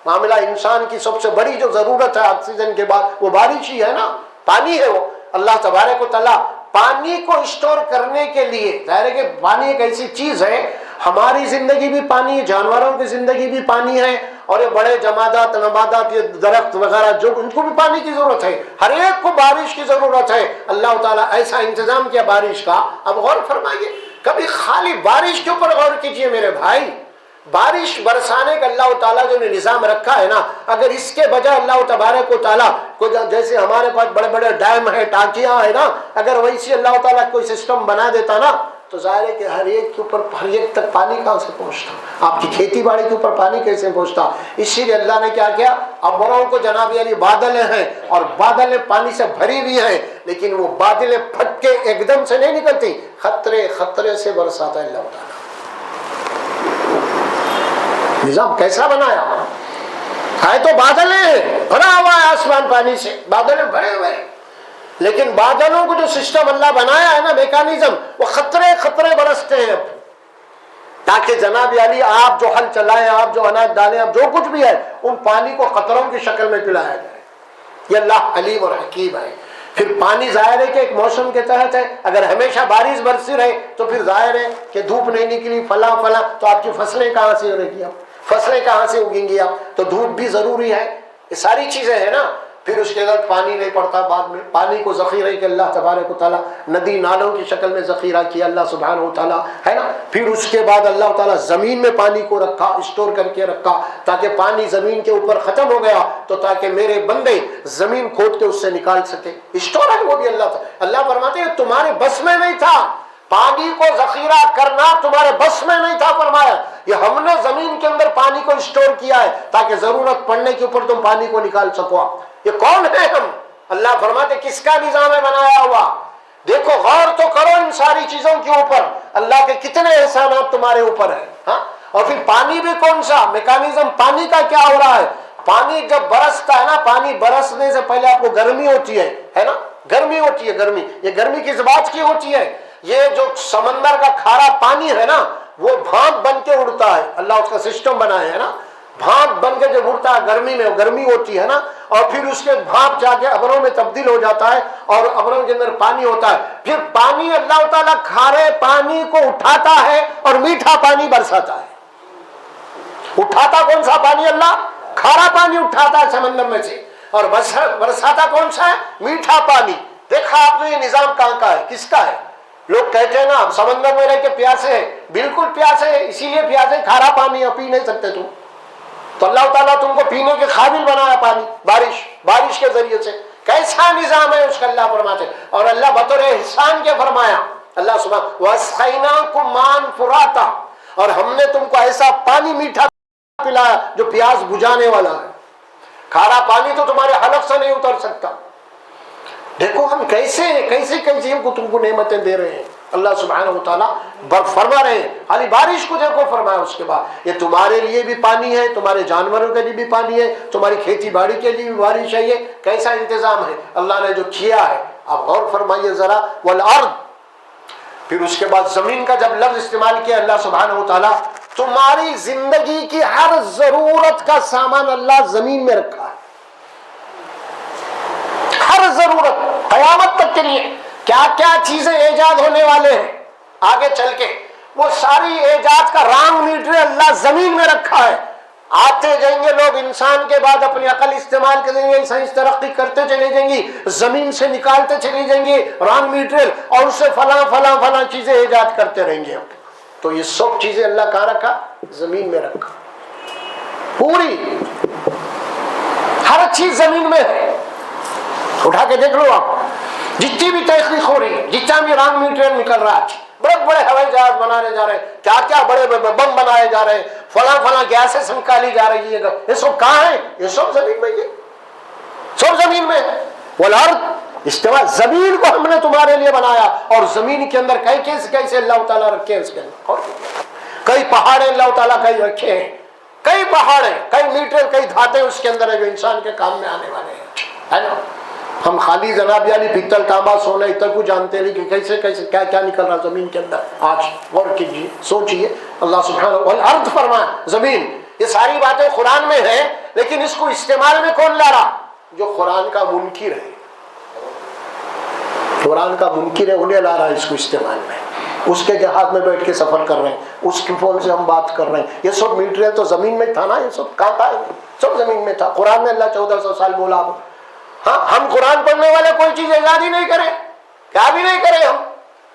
Speaker 1: معاملہ، انسان کی سب سے بڑی جو ضرورت ہے آکسیجن کے بعد وہ بارش ہی ہے نا، پانی ہے۔ وہ اللہ تبارک و تعالیٰ پانی کو اسٹور کرنے کے لیے، ظاہر ہے کہ پانی ایک ایسی چیز ہے، ہماری زندگی بھی پانی ہے، جانوروں کی زندگی بھی پانی ہے، اور یہ بڑے جمادات نباتات، یہ درخت وغیرہ جو ان کو بھی پانی کی ضرورت ہے، ہر ایک کو بارش کی ضرورت ہے۔ اللہ تعالیٰ ایسا انتظام کیا بارش کا۔ اب غور فرمائیے، کبھی خالی بارش کے اوپر غور کیجئے میرے بھائی، بارش برسانے کا اللہ تعالیٰ جو نے نظام رکھا ہے نا، اگر اس کے بجائے اللہ تبارک و تعالیٰ کو جیسے ہمارے پاس بڑے بڑے ڈیم ہیں، ٹانکیاں ہیں نا، اگر ویسے اللہ تعالیٰ کوئی سسٹم بنا دیتا نا، تو ظاہر ہے کہ ہر ایک کے اوپر ہر ایک تک پانی کہاں سے پہنچتا، آپ کی کھیتی باڑی کے اوپر پانی کیسے پہنچتا۔ اسی لیے اللہ نے کیا کیا، ابروں کو جناب یعنی بادلیں ہیں، اور بادلیں پانی سے بھری ہوئی ہیں، لیکن وہ بادلیں پھٹ کے ایک دم سے نہیں نکلتی، خطرے خطرے سے برساتا ہے اللہ تعالیٰ۔ نظام کیسا بنایا ہے، تو بادلیں ہیں، بھرا ہوا ہے آسمان پانی سے، بادلیں بھرے ہوئے ہیں، لیکن بادلوں کو جو سسٹم اللہ بنایا ہے نا، میکانزم، وہ خطرے خطرے برستے ہیں، تاکہ جناب علی آپ جو حل چلائیں، آپ جو اناج ڈالیں، آپ جو کچھ بھی ہے، ان پانی کو قطروں کی شکل میں پلایا جائے۔ یہ اللہ علیم اور حکیم ہے۔ پھر پانی ظاہر ہے کہ ایک موسم کے تحت ہے، اگر ہمیشہ بارش برسی رہے تو پھر ظاہر ہے کہ دھوپ نہیں نکلی فلاں فلاں، تو آپ کی فصلیں کہاں سے ہو رہی ہیں، فصلیں کہاں سے اگیں گی آپ، تو دھوپ بھی ضروری ہے، یہ ساری چیزیں ہیں نا۔ پھر اس کے بعد پانی نہیں پڑتا، بعد میں پانی کو ذخیرے کے اللہ تبارک و تعالیٰ ندی نالوں کی شکل میں ذخیرہ کیا اللہ سبحانہ و تعالیٰ، ہے نا. پھر اس کے بعد اللہ تعالیٰ زمین میں پانی کو رکھا، اسٹور کر کے رکھا، تاکہ پانی زمین کے اوپر ختم ہو گیا تو تاکہ میرے بندے زمین کھود کے اس سے نکال سکے. اسٹور ہے وہ بھی اللہ تعالیٰ. اللہ فرماتے ہیں تمہارے بس میں نہیں تھا، پانی کو ذخیرہ کرنا تمہارے بس میں نہیں تھا. فرمایا یہ ہم نے زمین کے اندر پانی کو اسٹور کیا ہے تاکہ ضرورت پڑنے کے اوپر تم پانی کو نکال سکو. یہ کون ہے ہم؟ اللہ فرماتے کس کا نظام ہے بنایا ہوا؟ دیکھو غور تو کرو ان ساری چیزوں کے اوپر، اللہ کے کتنے احسانات تمہارے اوپر ہیں. ہاں، اور پھر پانی بھی کون سا میکانزم، پانی کا کیا ہو رہا ہے؟ پانی جب برستا ہے نا، پانی برسنے سے پہلے آپ کو گرمی ہوتی ہے نا، گرمی ہوتی ہے. گرمی یہ گرمی کس بات کی ہوتی ہے؟ یہ جو سمندر کا کھارا پانی ہے نا وہ بھاپ بن کے اڑتا ہے، اللہ اس کا سسٹم بنایا ہے نا. بھاپ بن کے جب اڑتا ہے گرمی میں، گرمی ہوتی ہے نا، اور پھر اس کے بھاپ جا کے ابروں میں تبدیل ہو جاتا ہے اور ابروں کے اندر پانی ہوتا ہے. پھر پانی اللہ تعالیٰ کھارے پانی کو اٹھاتا ہے اور میٹھا پانی برساتا ہے. اٹھاتا کون سا پانی؟ اللہ کھارا پانی اٹھاتا ہے سمندر میں سے، اور برساتا کون سا ہے؟ میٹھا پانی. دیکھا آپ نے یہ نظام کہاں کا ہے، کس کا ہے؟ لوگ کہتے ہیں نا ہم سمندر میں رہ کے پیاسے ہیں، بالکل پیاسے ہیں، اسی لیے پیاسے کھارا پانی پی نہیں سکتے تم. تو اللہ تعالیٰ تم کو پینے کے قابل بنایا پانی، بارش کے ذریعے سے. کیسا نظام ہے اس کا اللہ فرماتے. اور اللہ بطور احسان کے فرمایا، اللہ سبحانہ وَأَسْقَيْنَاكُم مَّاءً فُرَاتًا، اور ہم نے تم کو ایسا پانی میٹھا پلایا جو پیاس بجھانے والا ہے. کھارا پانی تو تمہارے حلق سے نہیں اتر سکتا. دیکھو ہم کیسے ہم کو تم کو نعمتیں دے رہے ہیں. اللہ سبحانہ و تعالیٰ فرما رہے ہیں خالی بارش کو دیکھو، فرمایا اس کے بعد یہ تمہارے لیے بھی پانی ہے، تمہارے جانوروں کے لیے بھی پانی ہے، تمہاری کھیتی باڑی کے لیے بھی بارش ہے. یہ کیسا انتظام ہے اللہ نے جو کیا ہے. آپ غور فرمائیے ذرا. والارض، پھر اس کے بعد زمین کا جب لفظ استعمال کیا اللہ سبحانہ و تعالیٰ، تمہاری زندگی کی ہر ضرورت کا سامان اللہ زمین میں رکھا ہے. ہر ضرورت قیامت تک کے لیے کیا کیا چیزیں ایجاد ہونے والے ہیں آگے چل کے، وہ ساری ایجاد کا رانگ میٹر اللہ زمین میں رکھا ہے. آتے جائیں گے لوگ انسان کے بعد اپنی عقل استعمال کریں گے، سائنس ترقی کرتے چلے جائیں گی، زمین سے نکالتے چلے جائیں گے رانگ میٹر، اور اس سے فلاں چیزیں ایجاد کرتے رہیں گے. تو یہ سب چیزیں اللہ کہاں رکھا؟ زمین میں رکھا. پوری ہر چیز زمین میں ہے. اٹھا کے دیکھ لو آپ، جتنی بھی تحقیق ہو رہی ہے، جتنا بھی رانگ میٹیریل نکل رہا ہے، بڑے بڑے ہوائی جہاز بنانے جا رہے ہیں، کیا کیا بڑے بم بنائے جا رہے ہیں، فلاں گیسز نکالی جا رہی ہے، یہ سب کہاں ہے؟ یہ سب زمین میں، یہ سب زمین میں. والارض استوا، زمین کو ہم نے تمہارے لیے بنایا، اور زمین کے اندر کیسے اللہ تعالیٰ رکھے اس کے اندر. کئی پہاڑیں اللہ تعالیٰ کئی رکھے ہیں، کئی پہاڑیں، کئی میٹر، کئی دھاتیں اس کے اندر ہے جو انسان کے کام میں آنے والے ہیں، ہے نا. ہم خالی جناب یعنی پتل تانبا سونا اتنا کو جانتے نہیں کہ کیسے کیا نکل رہا زمین کے اندر. آج غور کیجیے، سوچیے. اللہ سبحانہ والارض فرمایا زمین. یہ ساری باتیں قرآن میں ہیں، لیکن اس کو استعمال میں کون لا رہا؟ جو قرآن کا منکر ہے، قرآن کا منکر ہے انہیں لا رہا ہے اس کو استعمال میں. اس کے ہاتھ میں بیٹھ کے سفر کر رہے ہیں، اس کے فون سے ہم بات کر رہے ہیں. یہ سب میٹیریل تو زمین میں تھا نا، یہ سب کہاں تھا؟ سب زمین میں تھا. قرآن میں اللہ 1400 سال بولا. ہاں، ہم قرآن پڑھنے والے کوئی چیز ایجاد ہی نہیں کرے، کیا بھی نہیں کرے. ہم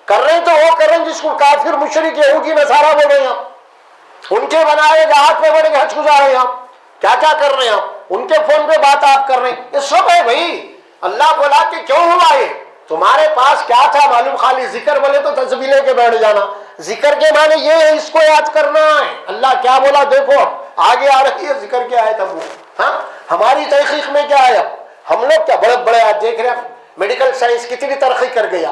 Speaker 1: کر رہے ہیں تو وہ کر رہے ہیں جس کو کافر مشرک یہودی نصارہ بول رہے ہیں. آپ ان کے بنائے جہاز پہ بڑے حج گزار رہے ہیں. آپ کیا کر رہے ہیں؟ آپ ان کے فون پہ بات آپ کر رہے ہیں. یہ سب ہے بھائی. اللہ بولا کہ کیوں ہوا یہ؟ تمہارے پاس کیا تھا معلوم؟ خالی ذکر بولے تو تصویر لے کے بیٹھ جانا. ذکر کے معنی یہ ہے اس کو یاد کرنا ہے. اللہ کیا بولا دیکھو، آگے آ رہی ہے ذکر کیا ہے تب وہ. ہاں، ہماری تحقیق میں کیا ہے؟ ہم لوگ کیا بڑے آج دیکھ رہے ہیں، میڈیکل سائنس کتنی ترقی کر گئی.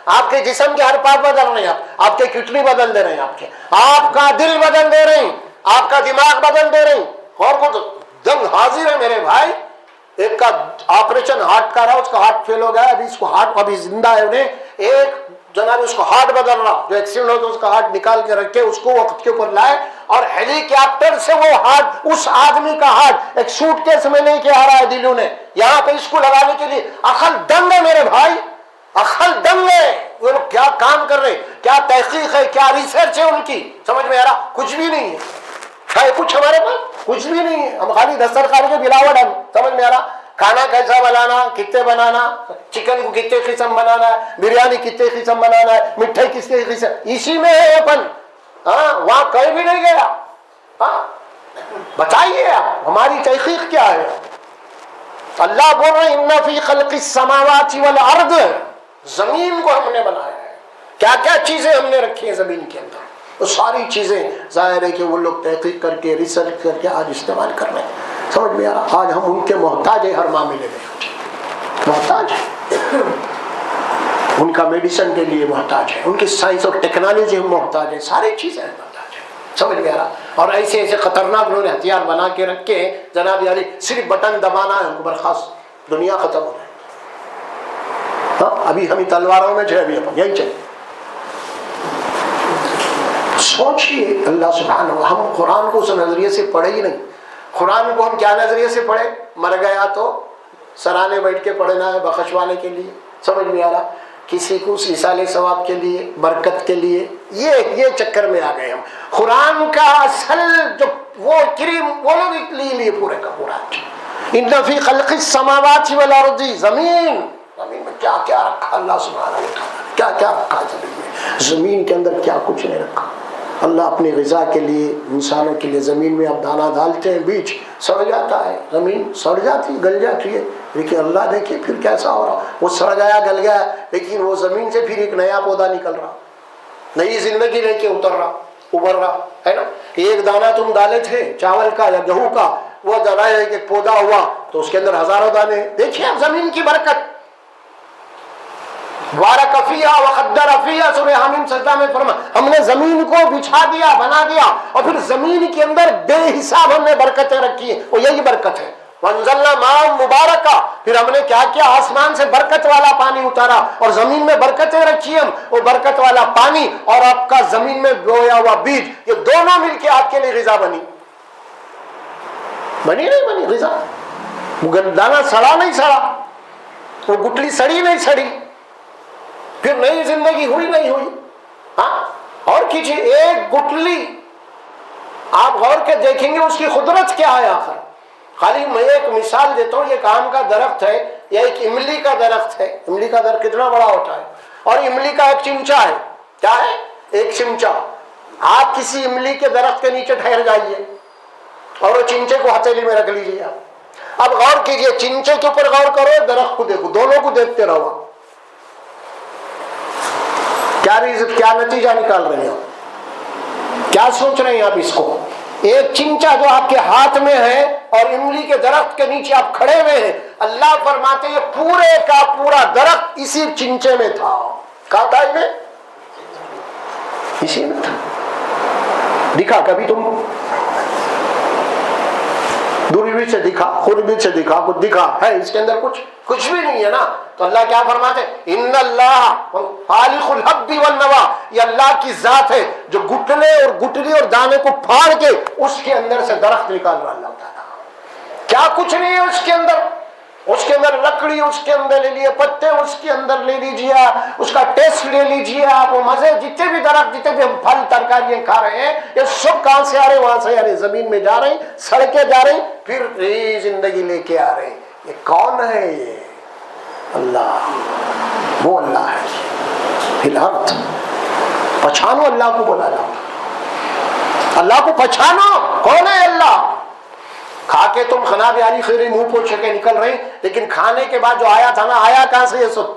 Speaker 1: آپ کے جسم کے ہر پارٹ بدل رہے ہیں، آپ کے کڈنی بدل دے رہے ہیں، آپ کا دل بدل دے رہے ہیں، آپ کا دماغ بدل دے رہے ہیں. اور کو تو دم حاضر ہے میرے بھائی. ایک کا آپریشن ہارٹ کا رہا، اس کا ہارٹ فیل ہو گیا، ابھی اس کو ہارٹ ابھی زندہ ہے. انہیں ایک جناب اس کو ہارٹ بدل رہا، جو ایکسیڈنٹ ہو تو اس کا ہارٹ نکال کے رکھے، اس کو وقت کے اوپر لائے، اور ہیلی کاپٹر سے وہ ہارٹ، اس آدمی کا ہارٹ ایک سوٹ کیس میں نہیں کیا رہا ہے دلوں نے، یہاں پہ اس کو لگانے کے لیے. عقل دنگ ہے میرے بھائی، عقل دنگ ہے. وہ لوگ کیا کام کر رہے، کیا تحقیق ہے، کیا ریسرچ ہے ان کی، سمجھ میں آ رہا؟ کچھ بھی نہیں ہے. کچھ ہمارے پاس کچھ بھی نہیں ہے. ہم خالی دسترخوان کے بلاوٹ، ہم سمجھ میں آ رہا کھانا کیسا بنانا, کتنے بنانا, چکن کو کتنے قسم بنانا ہے, بریانی کتنے قسم بنانا ہے, مٹھائی کتنے قسم, اسی میں ہے اپن. ہاں وہاں کہیں بھی نہیں گیا. ہاں بتائیے آپ ہماری تحقیق کیا ہے. اللہ بول رہے ان فی خلق السماوات والارض, زمین کو ہم نے بنایا ہے. کیا کیا چیزیں ہم نے رکھی ہیں زمین کے اندر, وہ ساری چیزیں ظاہر ہے کہ وہ لوگ تحقیق کر کے ریسرچ کر کے آج استعمال کر رہے ہیں. سمجھ میں آ رہا, آج ہم ان کے محتاج ہیں, ہر معاملے میں محتاج ہیں. ان کا میڈیسن کے لیے محتاج ہے, ان کی سائنس اور ٹیکنالوجی ہم محتاج ہیں, ساری چیزیں محتاج ہیں. سمجھ میں آ رہا. اور ایسے ایسے خطرناک انہوں نے ہتھیار بنا کے رکھے جناب یاری, صرف بٹن دبانا ہے ان کو برخاست, دنیا ختم ہو جائے. ہاں ابھی ہمیں تلواروں میں چلے, ابھی اپن یہی چلے. سوچئے اللہ سبحانہ, ہم قرآن کو اس نظریے سے پڑھے ہی نہیں. قرآن کو ہم کیا نظریے سے پڑھے, مر گیا تو سرانے بیٹھ کے پڑھنا ہے بخشوانے کے لیے. سمجھ میں آ رہا, کسی کو ایصال ثواب کے لیے, برکت کے لیے, یہ چکر میں آ گئے ہم. قرآن کا اصل جو وہ کریم وہ لوگ لیے پورے کا پورا. ان فی خلق السماوات والارض, زمین میں کیا کیا رکھا اللہ سبحانہ و تعالیٰ, کیا کیا رکھا زمین میں. زمین کے اندر کیا کچھ نہیں رکھا. اللہ اپنی غذا کے لیے انسانوں کے لیے زمین میں اب دانہ ڈالتے ہیں, بیج سڑ جاتا ہے, زمین سڑ جاتی گل جاتی ہے. لیکن اللہ دیکھیے پھر کیسا ہو رہا, وہ سڑ گیا گل گیا, لیکن وہ زمین سے پھر ایک نیا پودا نکل رہا, نئی زندگی لے کے ابھر رہا ہے نا. ایک دانہ تم ڈالے تھے چاول کا یا گیہوں کا, وہ دانا ایک پودا ہوا تو اس کے اندر ہزاروں دانے. دیکھیے اب زمین کی برکت. بارک فیہا وقدر فیہا, سورہ حامیم سجدہ میں فرما, ہم نے زمین کو بچھا دیا, بنا دیا, اور پھر زمین کے اندر بے حساب ہم نے برکتیں رکھی ہیں. وہ یہی برکت ہے. وانزلنا ماء مبارکا, پھر ہم نے کیا کیا, آسمان سے برکت والا پانی اتارا اور زمین میں برکتیں رکھی ہم. وہ برکت والا پانی اور آپ کا زمین میں بویا ہوا بیج, یہ دونوں مل کے آپ کے لیے غذا بنی نہیں بنی غذا. دانا سڑا نہیں سڑا, وہ گٹلی سڑی نہیں سڑی, پھر نئی زندگی ہوئی نہیں ہوئی. ہاں اور کیجیے, ایک گٹلی آپ غور کے دیکھیں گے اس کی قدرت کیا ہے آخر. خالی میں ایک مثال دیتا ہوں, یہ آم کا درخت ہے یا ایک املی کا درخت ہے. املی کا درخت کتنا بڑا ہوتا ہے, اور املی کا ایک چمچا ہے. کیا ہے, ایک چمچا. آپ کسی املی کے درخت کے نیچے ٹھہر جائیے اور وہ چمچے کو ہتھیلی میں رکھ لیجیے. اب غور کیجیے, چمچے کے اوپر غور کرو, درخت کو دیکھو, دونوں کو دیکھتے رہو. کیا نتیجہ نکال رہے ہیں, کیا سوچ رہے ہیں آپ اس کو. ایک چمچا جو آپ کے ہاتھ میں ہے اور املی کے درخت کے نیچے آپ کھڑے ہوئے ہیں, اللہ فرماتے ہیں پورے کا پورا درخت اسی چمچے میں تھا. کہاں تھا میں, اسی میں تھا. دکھا کبھی تم دوربین سے دکھا, خوردبین سے دکھا, کچھ دکھا ہے اس کے اندر, کچھ بھی نہیں ہے نا. تو اللہ کیا فرماتے ہیں, ان اللہ خالق الحب والنوا, یہ اللہ کی ذات ہے جو گٹلے اور گٹلی اور دانے کو پھاڑ کے اس کے اندر سے درخت نکال رہا. اللہ تعالیٰ کیا کچھ نہیں ہے اس کے اندر. اس کے اندر لکڑی اس کے اندر لے لیے, پتے اس کے اندر لے لیجیے, اس کا ٹیسٹ لے لیجیے آپ. وہ مزے جتنے بھی درخت, جتنے بھی ہم پھل ترکاریاں کھا رہے ہیں, یہ سب کہاں سے آ رہے ہیں, وہاں سے آ رہے ہیں, زمین میں جا رہے ہیں, سڑکیں جا رہے ہیں, پھر نئی زندگی لے کے آ رہے ہیں. یہ کون ہے, یہ اللہ, وہ اللہ ہے. فی الارض, پہچانو اللہ کو, بولا اللہ کو پہچانو, کون ہے اللہ. کھا کے تم کھنا بیاری خیری منہ پوچھ کے نکل رہے, لیکن کھانے کے بعد جو آیا تھا نا, آیا کہاں سے یہ سب,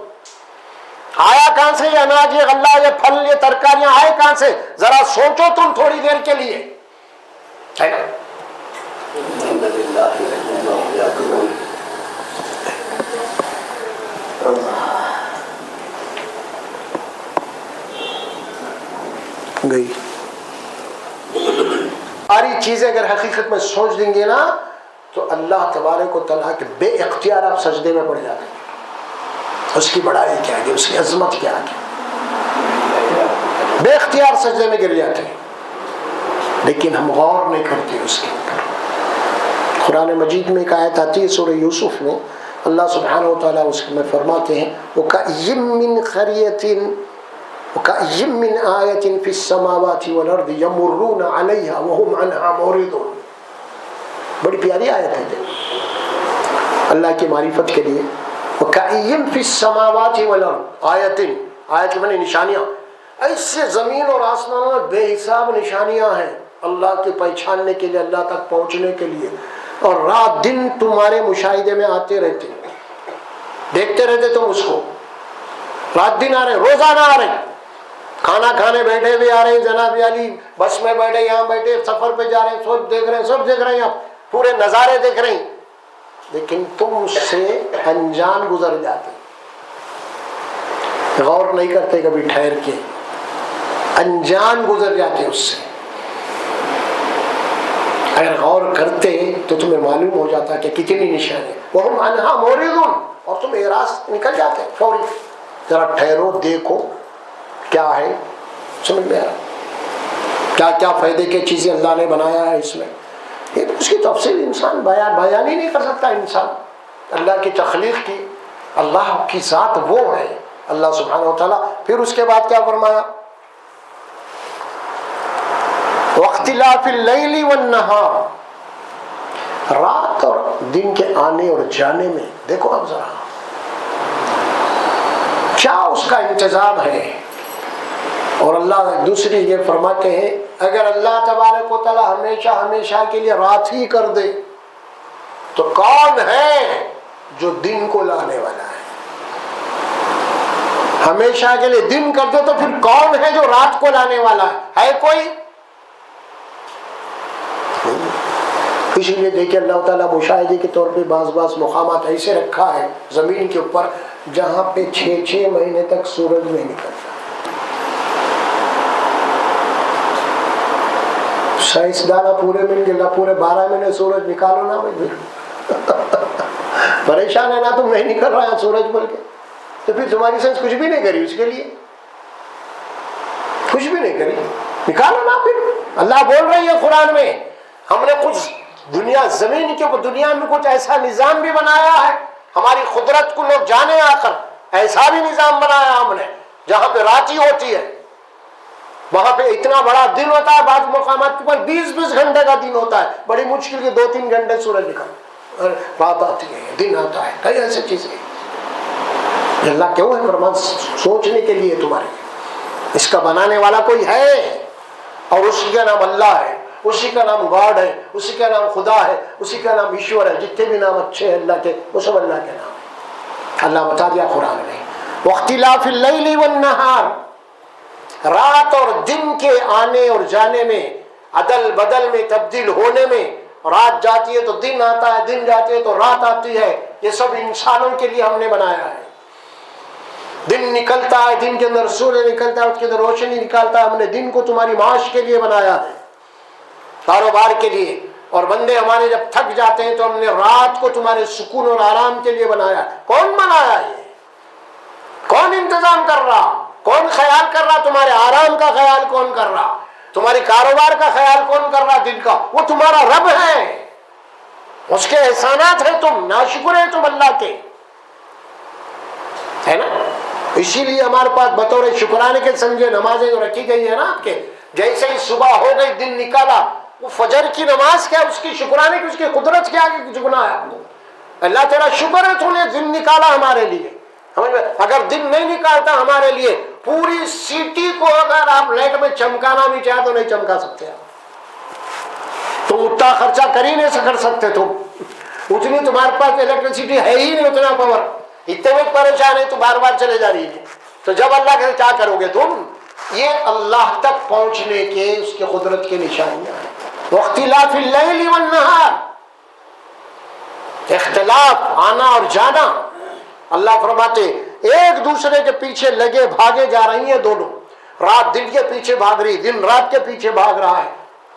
Speaker 1: آیا کہاں سے یہ اناج, یہ غلہ, یہ پھل, یہ ترکاریاں آئے کہاں سے. ذرا سوچو تم تھوڑی دیر کے لیے, ہے نا. گئی ساری چیزیں اگر حقیقت میں سوچ دیں گے نا, تو اللہ تبارک و تعالیٰ کے بے اختیار آپ سجدے میں پڑ جاتے ہیں. اس کی بڑائی کیا ہے, اس کی عظمت کیا ہے, بے اختیار سجدے میں گر جاتے ہیں. لیکن ہم غور نہیں کرتے اس کے اوپر. قرآن مجید میں ایک آیت آتی ہے سورہ یوسف میں, اللہ سبحانہ و تعالیٰ اس میں فرماتے ہیں, وَكَأَيِّن مِّن قَرْيَةٍ وَكَأَيِّن مِّن آيَةٍ فِي السَّمَاوَاتِ وَالْأَرْضِ يَمُرُّونَ عَلَيْهَا وَهُمْ عَنْهَا مُعْرِضُونَ. بڑی پیاری آیت ہے. اللہ کی معرفت کے لیے. وَكَأَيٍّ فِي السَّمَاوَاتِ وَالْأَرْضِ آیت میں نشانیاں، ایسے زمین اور آسمان میں بے حساب نشانیاں ہیں اللہ کے پہچاننے کے لیے، اللہ تک پہنچنے کے لیے. اور رات دن تمہارے مشاہدے میں آتے رہتے، دیکھتے رہتے تم اس کو. رات دن آ رہے، روزانہ آ رہے، کھانا کھانے بیٹھے بھی آ رہے ہیں جناب علی، بس میں بیٹھے، یہاں بیٹھے، سفر پہ جا رہے ہیں، سب دیکھ رہے ہیں آپ پورے نظارے دیکھ رہے ہیں. لیکن تم اس سے انجان گزر جاتے، غور نہیں کرتے کبھی ٹھہر کے، انجان گزر جاتے اس سے. اگر غور کرتے تو تمہیں معلوم ہو جاتا کہ کتنی نشانی. وَهُمْ عَنْهَا مُعْرِضُونَ، اور تم اعراض نکل جاتے فوری. ذرا ٹھہرو، دیکھو کیا ہے، سمجھ میں آ رہا کیا کیا فائدے کی چیزیں اللہ نے بنایا ہے اس میں. یہ اس کی تفصیل انسان بیان ہی نہیں کر سکتا. انسان اللہ کی تخلیق کی، اللہ کی ذات وہ ہے اللہ سبحانہ و تعالیٰ. پھر اس کے بعد کیا فرمایا؟ واختلاف اللیل والنہار، رات اور دن کے آنے اور جانے میں دیکھو اب ذرا کیا اس کا انتظام ہے. اور اللہ دوسری یہ فرماتے ہیں اگر اللہ تبارک و تعالیٰ ہمیشہ کے لیے رات ہی کر دے تو کون ہے جو دن کو لانے والا ہے؟ ہمیشہ کے لیے دن کر دے تو پھر کون ہے جو رات کو لانے والا ہے کوئی؟ اسی لیے دیکھیں اللہ تعالیٰ مشاہدے کے طور پہ بعض مقامات ایسے رکھا ہے زمین کے اوپر جہاں پہ 6 مہینے تک سورج نہیں نکلتا. سائنسدان پورے مل گیا، پورے 12 مہینے سورج نکالو نا بھائی. پریشان ہے نا تم، نہیں نکل رہا ہے سورج بول کے، تو پھر تمہاری سائنس کچھ بھی نہیں کری اس کے لیے، کچھ بھی نہیں کری. نکالو نا پھر. اللہ بول رہی ہے قرآن میں ہم نے کچھ زمین کے دنیا میں کچھ ایسا نظام بھی بنایا ہے، ہماری قدرت کو لوگ جانے آ کر ایسا بھی نظام بنایا ہم نے جہاں پہ رات ہی ہوتی ہے، وہاں پہ اتنا بڑا دن ہوتا ہے، بعض مقامات کے اوپر 20 گھنٹے کا دن ہوتا ہے، بڑی مشکل کے 2-3 گھنٹے سورج نکل، رات آتی ہے، دن آتا ہے، کئی ایسی چیزیں. اللہ کیوں ہے فرمان سوچنے کے لیے تمہارے، اس کا بنانے والا کوئی ہے اور اسی کا نام اللہ ہے، اسی کا نام گاڈ ہے، اسی کا نام خدا ہے، اسی کا نام ایشور ہے. جتنے بھی نام اچھے ہیں اللہ کے وہ سب اللہ کے نام ہیں. اللہ بتا دیا قرآن میں واختلاف اللیل والنہار، رات اور دن کے آنے اور جانے میں، عدل بدل میں، تبدیل ہونے میں. رات جاتی ہے تو دن آتا ہے، دن جاتی ہے تو رات آتی ہے. یہ سب انسانوں کے لیے ہم نے بنایا ہے. دن نکلتا ہے، دن کے اندر سورج نکلتا ہے، اس کے اندر روشنی نکالتا ہے. ہم نے دن کو تمہاری معاش کے لیے بنایا ہے، کاروبار کے لیے. اور بندے ہمارے جب تھک جاتے ہیں تو ہم نے رات کو تمہارے سکون اور آرام کے لیے بنایا. کون بنایا یہ؟ کون انتظام کر رہا؟ کون خیال کر رہا؟ تمہارے آرام کا خیال کون کر رہا؟ تمہاری کاروبار کا خیال کون کر رہا دن کا؟ وہ تمہارا رب ہے، اس کے احسانات ہیں، تم ناشکر ہیں تم اللہ کے، ہے نا. اسی لیے ہمارے پاس بطور شکرانے کے سمجھے نمازیں جو رکھی گئی ہے نا آپ کے. جیسے ہی صبح ہو گئی، دن نکالا، وہ فجر کی نماز کیا اس کی شکرانے کی، اس کی قدرت کے آگے کچھ گناہ ہے آپ کو. اللہ تیرا شکر ہے تو نے دن نکالا ہمارے لیے. اگر دن نہیں نکالتا ہمارے لیے، پوری سٹی کو اگر آپ لائٹ میں چمکانا بھی چاہے تو نہیں چمکا سکتے آپ. تم اتنا خرچہ کر ہی نہیں کر سکتے، تم اتنی تمہارے پاس الیکٹریسٹی ہے ہی نہیں، اتنا پاور. اتنے میں پریشان ہے تو بار بار چلے جا رہی ہے. تو جب اللہ کہتے کیا کرو گے تم؟ یہ اللہ تک پہنچنے کے اس کی قدرت کی نشانیاں ہیں. واختلاف اللیل والنہار، اختلاف، آنا اور جانا. اللہ فرماتے ایک دوسرے کے پیچھے لگے بھاگے جا رہی ہیں دونوں. رات دن کے پیچھے بھاگ رہی، دن رات کے پیچھے بھاگ رہا ہے.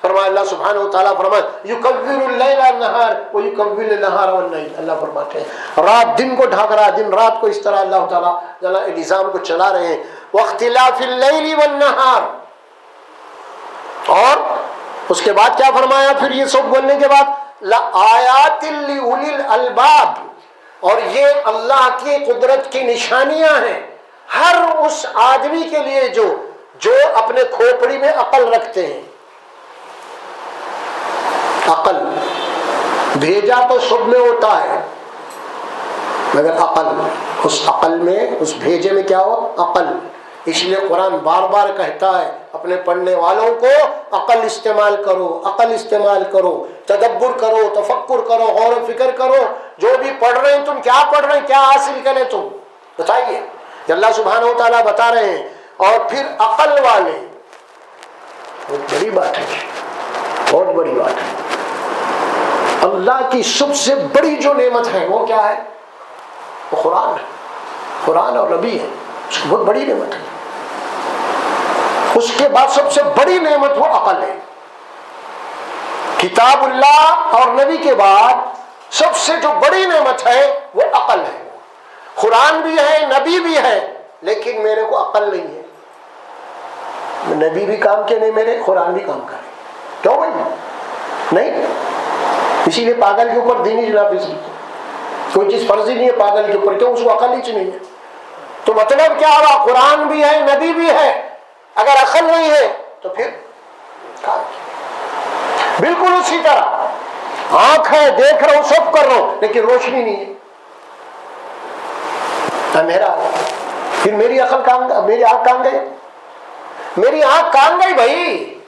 Speaker 1: فرمایا اللہ سبحانہ و تعالیٰ فرمائے یکور اللیل النہار ویکور النہار واللیل. اللہ فرماتے ہیں رات دن کو ڈھانک رہا ہے، دن رات کو. اس طرح اللہ تعالیٰ نظام کو چلا رہے ہیں. واختلاف اللیل والنہار. اور اس کے بعد کیا فرمایا پھر یہ سب بولنے کے بعد؟ لآیات لأولی الالباب. اور یہ اللہ کی قدرت کی نشانیاں ہیں ہر اس آدمی کے لیے جو اپنے کھوپڑی میں عقل رکھتے ہیں. عقل بھیجا تو سب میں ہوتا ہے، مگر عقل، اس عقل میں، اس بھیجے میں کیا ہو؟ عقل۔ اس لیے قرآن بار بار کہتا ہے اپنے پڑھنے والوں کو عقل استعمال کرو، عقل استعمال کرو، تدبر کرو، تفکر کرو، غور و فکر کرو۔ جو بھی پڑھ رہے ہیں تم، کیا پڑھ رہے ہیں، کیا حاصل کریں تم بتائیے؟ اللہ سبحانہ و تعالیٰ بتا رہے ہیں۔ اور پھر عقل والے، بہت بڑی بات ہے، بہت بڑی بات ہے۔ اللہ کی سب سے بڑی جو نعمت ہے وہ کیا ہے؟ وہ قرآن ہے، قرآن اور نبی ہے، اس کی بہت بڑی نعمت ہے۔ اس کے بعد سب سے بڑی نعمت وہ عقل ہے۔ کتاب اللہ اور نبی کے بعد سب سے جو بڑی نعمت ہے وہ عقل ہے۔ قرآن بھی ہے، نبی بھی ہے، لیکن میرے کو عقل نہیں ہے۔ نبی بھی کام کے نہیں میرے، قرآن بھی کام کرے، کیوں بھائی؟ نہیں، اسی لیے پاگل کے اوپر دینی نافذ کوئی چیز فرضی نہیں ہے پاگل کے اوپر، کیوں؟ اس کو عقل ہی نہیں ہے۔ تو مطلب کیا ہوا؟ قرآن بھی ہے، نبی بھی ہے، اگر عقل نہیں ہے تو پھر کام کیا؟ بالکل اسی طرح آنکھ ہے، دیکھ رہا ہوں، سب کر رہا ہوں، لیکن روشنی نہیں ہے، اندھیرا ہے، پھر میری عقل کہاں، میری آنکھ کہاں گئی؟ میری آنکھ کہاں گئی بھائی؟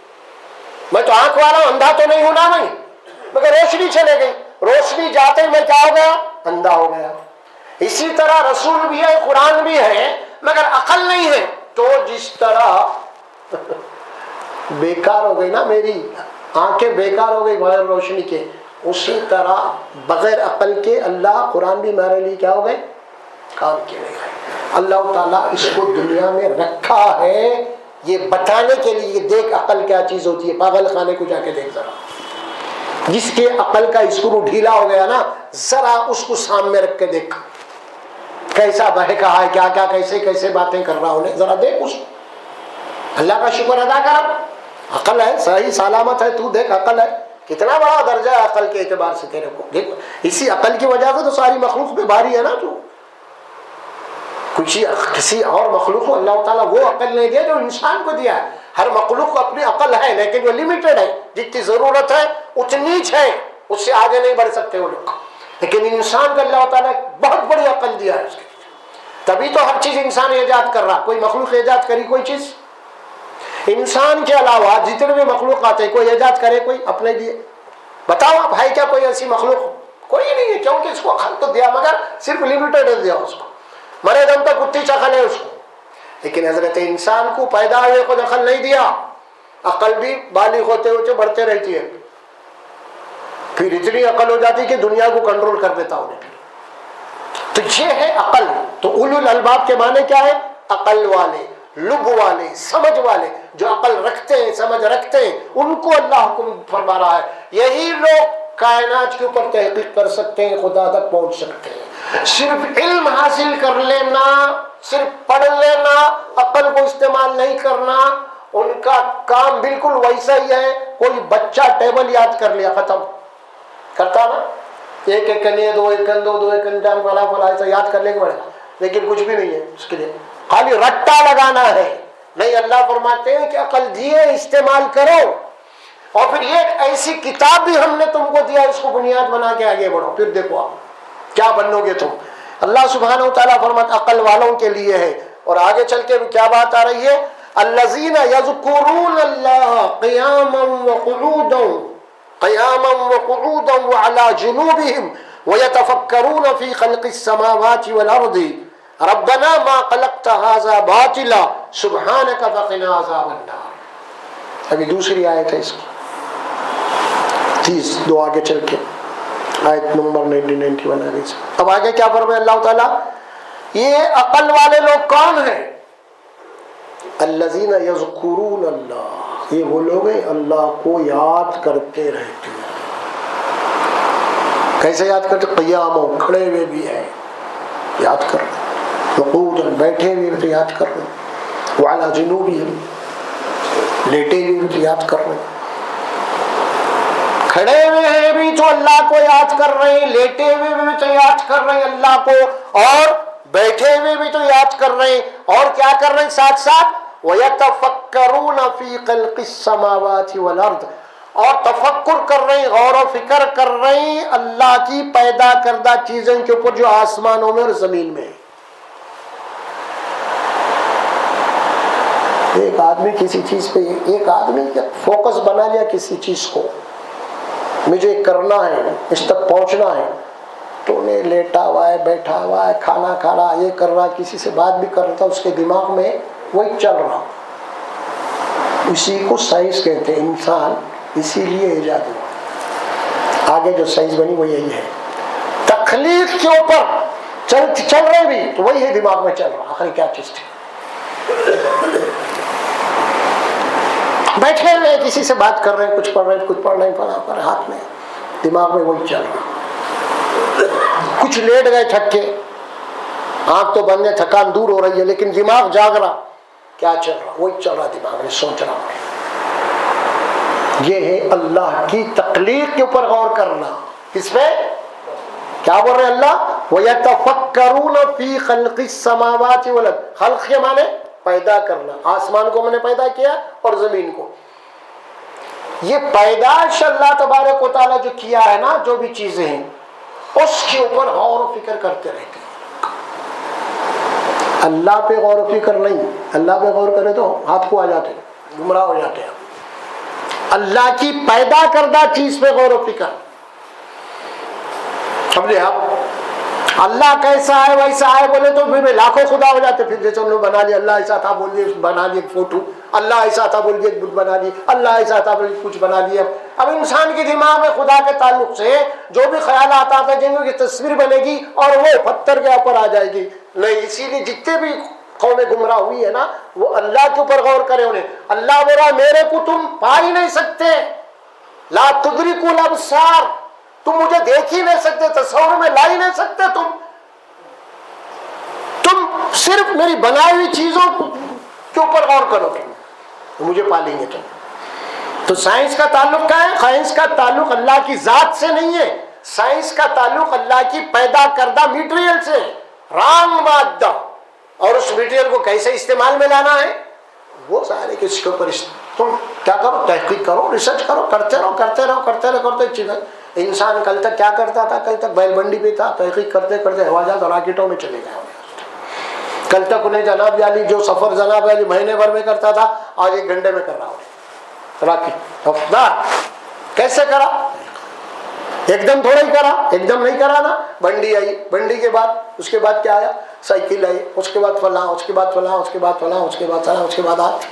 Speaker 1: میں تو آنکھ والا ہوں، اندھا تو نہیں ہوں نا میں، مگر روشنی چلے گئی، روشنی جاتے میں کیا ہو گیا؟ اندھا ہو گیا۔ اسی طرح رسول بھی ہے، قرآن بھی ہے، مگر عقل نہیں ہے، تو جس طرح بیکار ہو گئی نا میری آنکھیں، بیکار ہو گئی بغیر روشنی کے، اسی طرح بغیر عقل کے اللہ قرآن بھی میرے لیے کیا ہو گئے؟ کام کے نہیں گئے۔ اللہ تعالیٰ اس کو دنیا میں رکھا ہے یہ بتانے کے لیے، دیکھ عقل کیا چیز ہوتی ہے، پاگل خانے کو جا کے دیکھ ذرا، جس کے عقل کا اسکرو ڈھیلا ہو گیا نا، ذرا اس کو سامنے رکھ کے دیکھ کیسا بہکا ہے، کیا کیا کیسے کیسے باتیں کر رہا ہوں، ذرا دیکھ اس کو، اللہ کا شکر ادا کر۔ عقل ہے، صحیح سلامت ہے، تو دیکھ عقل ہے، کتنا بڑا درجہ ہے عقل کے اعتبار سے تیرے کو، دیکھ اسی عقل کی وجہ سے تو ساری مخلوق پہ بھاری ہے نا تو۔ کسی اور مخلوق کو اللہ تعالیٰ وہ عقل نہیں دیا جو انسان کو دیا ہے۔ ہر مخلوق کو اپنی عقل ہے، لیکن وہ لمیٹڈ ہے، جتنی ضرورت ہے اتنی ہے، اس سے آگے نہیں بڑھ سکتے وہ لوگ۔ لیکن انسان کو اللہ تعالیٰ بہت بڑی عقل دیا ہے اس کے، تبھی تو ہر چیز انسان ایجاد کر رہا۔ کوئی مخلوق ایجاد کری کوئی چیز؟ انسان کے علاوہ جتنے بھی مخلوق آتے ہیں، کوئی ایجاد کرے کوئی اپنے لیے؟ بتاؤ آپ، ہے کیا کوئی ایسی مخلوق؟ کوئی نہیں ہے، کیونکہ اس کو عقل تو دیا مگر صرف لمیٹڈ دیا اس کو، مرے دم تک اتنی عقل ہے اس کو۔ لیکن حضرت انسان کو پیدا ہوئے خود عقل نہیں دیا، عقل بھی بالغ ہوتے ہوتے بڑھتے رہتی ہے، پھر اتنی عقل ہو جاتی کہ دنیا کو کنٹرول کر دیتا انہیں۔ تو یہ ہے عقل۔ تو اولو الالباب کے معنی کیا ہے؟ عقل والے، لب والے، سمجھ والے، جو عقل رکھتے ہیں، سمجھ رکھتے ہیں، ان کو اللہ حکم فرما رہا ہے۔ یہی لوگ کائنات کے اوپر تحقیق کر سکتے ہیں، خدا تک پہنچ سکتے ہیں۔ صرف علم حاصل کر لینا، صرف پڑھ لینا، عقل کو استعمال نہیں کرنا، ان کا کام بالکل ویسا ہی ہے۔ کوئی بچہ ٹیبل یاد کر لیا، ختم کرتا نا، ایک ایک کنیے، دو ایک کن دو، دو ایک کن جان، فلا فلا، ایسا یاد کرنے کو پڑے گا، لیکن کچھ بھی نہیں ہے اس کے لیے، خالی رٹا لگانا ہے۔ نہیں، اللہ فرماتے ہیں کہ عقل دیے، استعمال کرو۔ اور پھر یہ ایسی کتاب بھی ہم نے تم کو دیا، اس کو بنیاد بنا کے آگے بڑھو، پھر دیکھو آپ کیا بنو گے تم۔ اللہ سبحانہ و تعالیٰ فرماتا عقل والوں کے لیے ہے۔ اور آگے چل کے کیا بات آ رہی ہے؟ الذین یذکرون اللہ قیاما وقعودا، قیاما وقعودا وعلی جنوبہم ویتفکرون فی خلق السماوات والارض ربنا ما خلقت ھذا باطلا سبحانک فقنا عذاب النار۔ ابھی دوسری آیت ہے اس کی 30 دو آگے چل کے، آیت نمبر 1991 آگے سے۔ اب آگے کیا فرمائے اللہ تعالیٰ؟ یہ عقل والے لوگ کون ہیں؟ الذین یذکرون اللہ، یہ وہ لوگ ہیں اللہ کو یاد کرتے رہتے ہیں۔ کیسے یاد کرتے؟ قیاموں، کھڑے ہوئے بھی ہے یاد کر رہے، وقعودا، بیٹھے ہوئے بھی یاد کر رہے، وعلی جنوبہم، لیٹے ہوئے بھی یاد کر رہے، کھڑے ہوئے ہیں بھی تو اللہ کو یاد کر رہے ہیں، لیٹے ہوئے بھی تو یاد کر رہے ہیں اللہ کو، اور بیٹھے ہوئے بھی تو یاد کر رہے ہیں، اور کیا کر رہے ہیں ساتھ ساتھ؟ وَيَتَفَكَّرُونَ فِي خَلْقِ السَّمَاوَاتِ وَالْأَرْضِ، اور تفکر کر رہی، غور و فکر کر رہی اللہ کی پیدا کردہ چیزوں کے اوپر جو آسمانوں میں اور زمین میں ہے۔ ایک آدمی کسی چیز پہ، ایک آدمی فوکس بنا لیا کسی چیز کو، مجھے کرنا ہے، اس تک پہنچنا ہے، تو انہیں لیٹا ہوا ہے، بیٹھا ہوا ہے، کھانا کھا رہا، یہ کر رہا، کسی سے بات بھی کر رہا تھا، اس کے دماغ میں وہی چل رہا۔ اسی کو سائنس کہتے ہیں، انسان اسی لیے ایجاد ہوا۔ آگے جو سائنس بنی وہ یہی ہے، تخلیق کے اوپر چل رہے بھی تو وہی ہے، دماغ میں چل رہا۔ آخری کیا چیز تھی؟ بیٹھے ہوئے کسی سے بات کر رہے ہیں، کچھ پڑھ رہے ہیں، کچھ پڑھ رہے ہیں، پڑھا کر ہاتھ میں، دماغ میں وہی چل رہا۔ کچھ لیٹ گئے تھک کے، آنکھ تو بند ہے، تھکان دور ہو رہی ہے، لیکن دماغ جاگ رہا۔ کیا چل رہا؟ وہی چل رہا، دماغ میں سوچ رہا ہے۔ یہ ہے اللہ کی تخلیق کے اوپر غور کرنا۔ کس پہ؟ کیا بول رہے اللہ؟ وَيَتَفَكَّرُونَ فِي خَلْقِ السَّمَاوَاتِ وَالْأَرْضِ۔ خلق کے معنی پیدا کرنا، آسمان کو میں نے پیدا کیا اور زمین کو۔ یہ پیدائش اللہ تبارک و تعالیٰ جو کیا ہے نا، جو بھی چیزیں ہیں اس کے اوپر غور و فکر کرتے رہتے ہیں۔ اللہ پہ غور و فکر نہیں، اللہ پہ غور کرے تو ہاتھ کو آ جاتے ہیں، گمراہ ہو جاتے ہیں۔ اللہ کی پیدا کردہ چیز پہ غور و فکر۔ سمجھے آپ؟ اللہ کیسا ہے ویسا ہے بولے تو پھر لاکھوں خدا ہو جاتے۔ پھر جیسے انہوں نے بنا لیا، اللہ ایسا تھا بول دیے، بنا لیے فوٹو، اللہ ایسا تھا بول دیے بت بنا لیے، اللہ ایسا تھا بول کچھ بنا لیا۔ اب انسان کے دماغ میں خدا کے تعلق سے جو بھی خیالات آتے ہیں، جن کی تصویر بنے گی اور وہ پتھر کے اوپر آ جائے گی۔ نہیں، اسی لیے جتنے بھی قومیں گمراہ ہوئی ہے نا، وہ اللہ کے اوپر غور کرے انہیں۔ اللہ بولا میرے کو تم پا ہی نہیں سکتے، لا تدرک الابصار، تم مجھے دیکھ ہی نہیں سکتے، تصور میں لا ہی نہیں سکتے، تم صرف میری بنائی ہوئی چیزوں کے اوپر غور کرو گے تو مجھے پالیں گے تم۔ تو سائنس کا تعلق کیا ہے؟ سائنس کا تعلق اللہ کی ذات سے نہیں ہے، سائنس کا تعلق اللہ کی پیدا کردہ میٹیریل سے، رانگ مادہ، اور اس میٹیریل کو کیسے استعمال میں لانا ہے وہ سارے کس کے اوپر۔ تم کیا کرو؟ تحقیق کرو، ریسرچ کرو، کرتے رہو کرتے رہو کرتے رہو کرتے چیزیں۔ انسان کل تک کیا کرتا تھا؟ کل تک بیل بنڈی پہ تھا، تحقیق کرتے کرتے ہواجات اور راکٹوں میں چلے گئے۔ کل تک انہیں جناب علی جو سفر جناب علی مہینے بھر میں کرتا تھا، آج 1 گھنٹے میں کر رہا ہوں۔ راکٹ افدار کیسے کرا؟ ایک دم تھوڑا ہی کرا، ایک دم نہیں کرا نا۔ بنڈی آئی، بنڈی کے بعد اس کے بعد کیا آیا؟ سائیکل آئی، اس کے بعد فلاں، اس کے بعد فلاں، اس کے بعد فلاں، اس کے بعد فلاں، اس کے بعد آج۔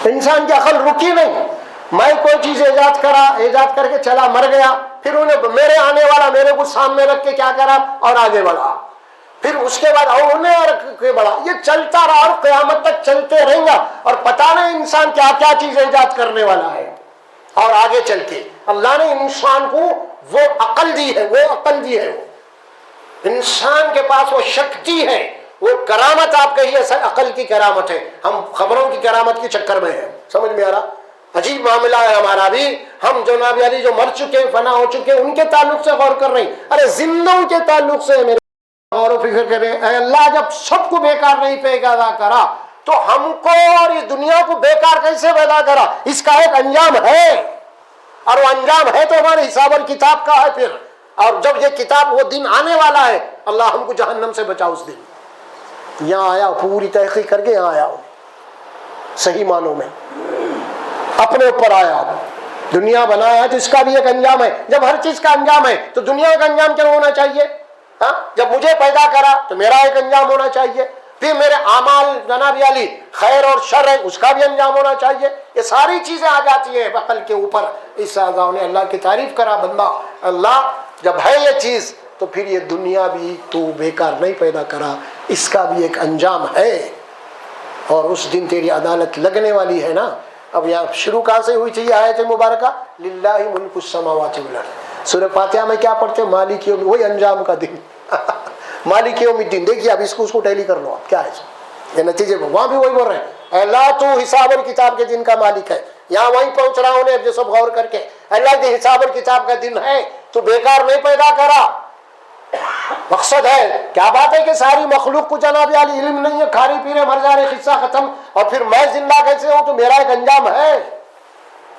Speaker 1: انسان کی عقل رکی نہیں۔ میں کوئی چیز ایجاد کرا، ایجاد کر کے چلا، مر گیا، پھر انہیں میرے آنے والا میرے کو سامنے رکھ کے کیا کرا اور آگے بڑھا، پھر اس کے بعد انہیں اور کے بڑھا۔ یہ چلتا رہا اور قیامت تک چلتے رہیں گا، اور پتہ نہیں انسان کیا کیا چیز ایجاد کرنے والا ہے۔ اور آگے چل کے اللہ نے انسان کو وہ عقل دی ہے، وہ عقل دی ہے، انسان کے پاس وہ شکتی ہے، وہ کرامت آپ کہیے، عقل کی کرامت ہے۔ ہم خبروں کی کرامت کے چکر میں ہیں، سمجھ میں آ رہا؟ عجیب معاملہ ہے ہمارا بھی۔ ہم جناب علی جو مر چکے، فنا ہو چکے، ان کے تعلق سے غور کر رہے ہیں۔ ارے زندوں کے تعلق سے میرے غور و فکر کریں۔ اے اللہ، جب سب کو بیکار نہیں پیدا کرا تو ہم کو اور اس دنیا کو بیکار کیسے پیدا کرا؟ اس کا ایک انجام ہے، اور وہ انجام ہے تو ہمارے حساب اور کتاب کا ہے پھر۔ اور جب یہ کتاب، وہ دن آنے والا ہے، اللہ ہم کو جہنم سے بچاؤ اس دن۔ یہاں آیا پوری تحقیق کر کے، یہاں آیا صحیح معنوں میں اپنے اوپر آیا۔ دنیا بنایا تو اس کا بھی ایک انجام ہے۔ جب ہر چیز کا انجام ہے تو دنیا کا انجام کیا ہونا چاہیے؟ ہاں، جب مجھے پیدا کرا تو میرا ایک انجام ہونا چاہیے، پھر میرے اعمال جناب علی خیر اور شر ہے، اس کا بھی انجام ہونا چاہیے۔ یہ ساری چیزیں آ جاتی ہیں عقل کے اوپر۔ اس اعضاء نے اللہ کی تعریف کرا، بندہ اللہ جب ہے یہ چیز تو پھر یہ دنیا بھی تو بیکار نہیں پیدا کرا، اس کا بھی ایک انجام ہے، اور اس دن تیری عدالت لگنے والی ہے نا۔ اب یہاں شروع کہاں سے ہوئی چاہیے آیت مبارکہ؟ للہ ملک السماوات والارض۔ سورہ فاتحہ میں کیا پڑھتے ہیں؟ مالک یوم، وہی انجام کا دن مالک یوم الدین۔ دیکھیے اب اس کو ٹیلی کر لو، آپ کیا ہے یہ نتیجے میں؟ وہاں بھی وہی بول رہے ہیں، اللہ تو حساب اور کتاب کے دن کا مالک ہے۔ یہاں وہیں پہنچ رہا ہوں جو سب غور کر کے، اللہ کے حساب اور کتاب کا دن ہے، تو بیکار نہیں پیدا کرا۔ مقصد ہے کیا بات ہے کہ ساری مخلوق کو جناب علی علم نہیں ہے، کھاری پیرے مر جا رہے، قصہ ختم، اور پھر میں زندہ کیسے ہوں؟ تو میرا ایک انجام ہے،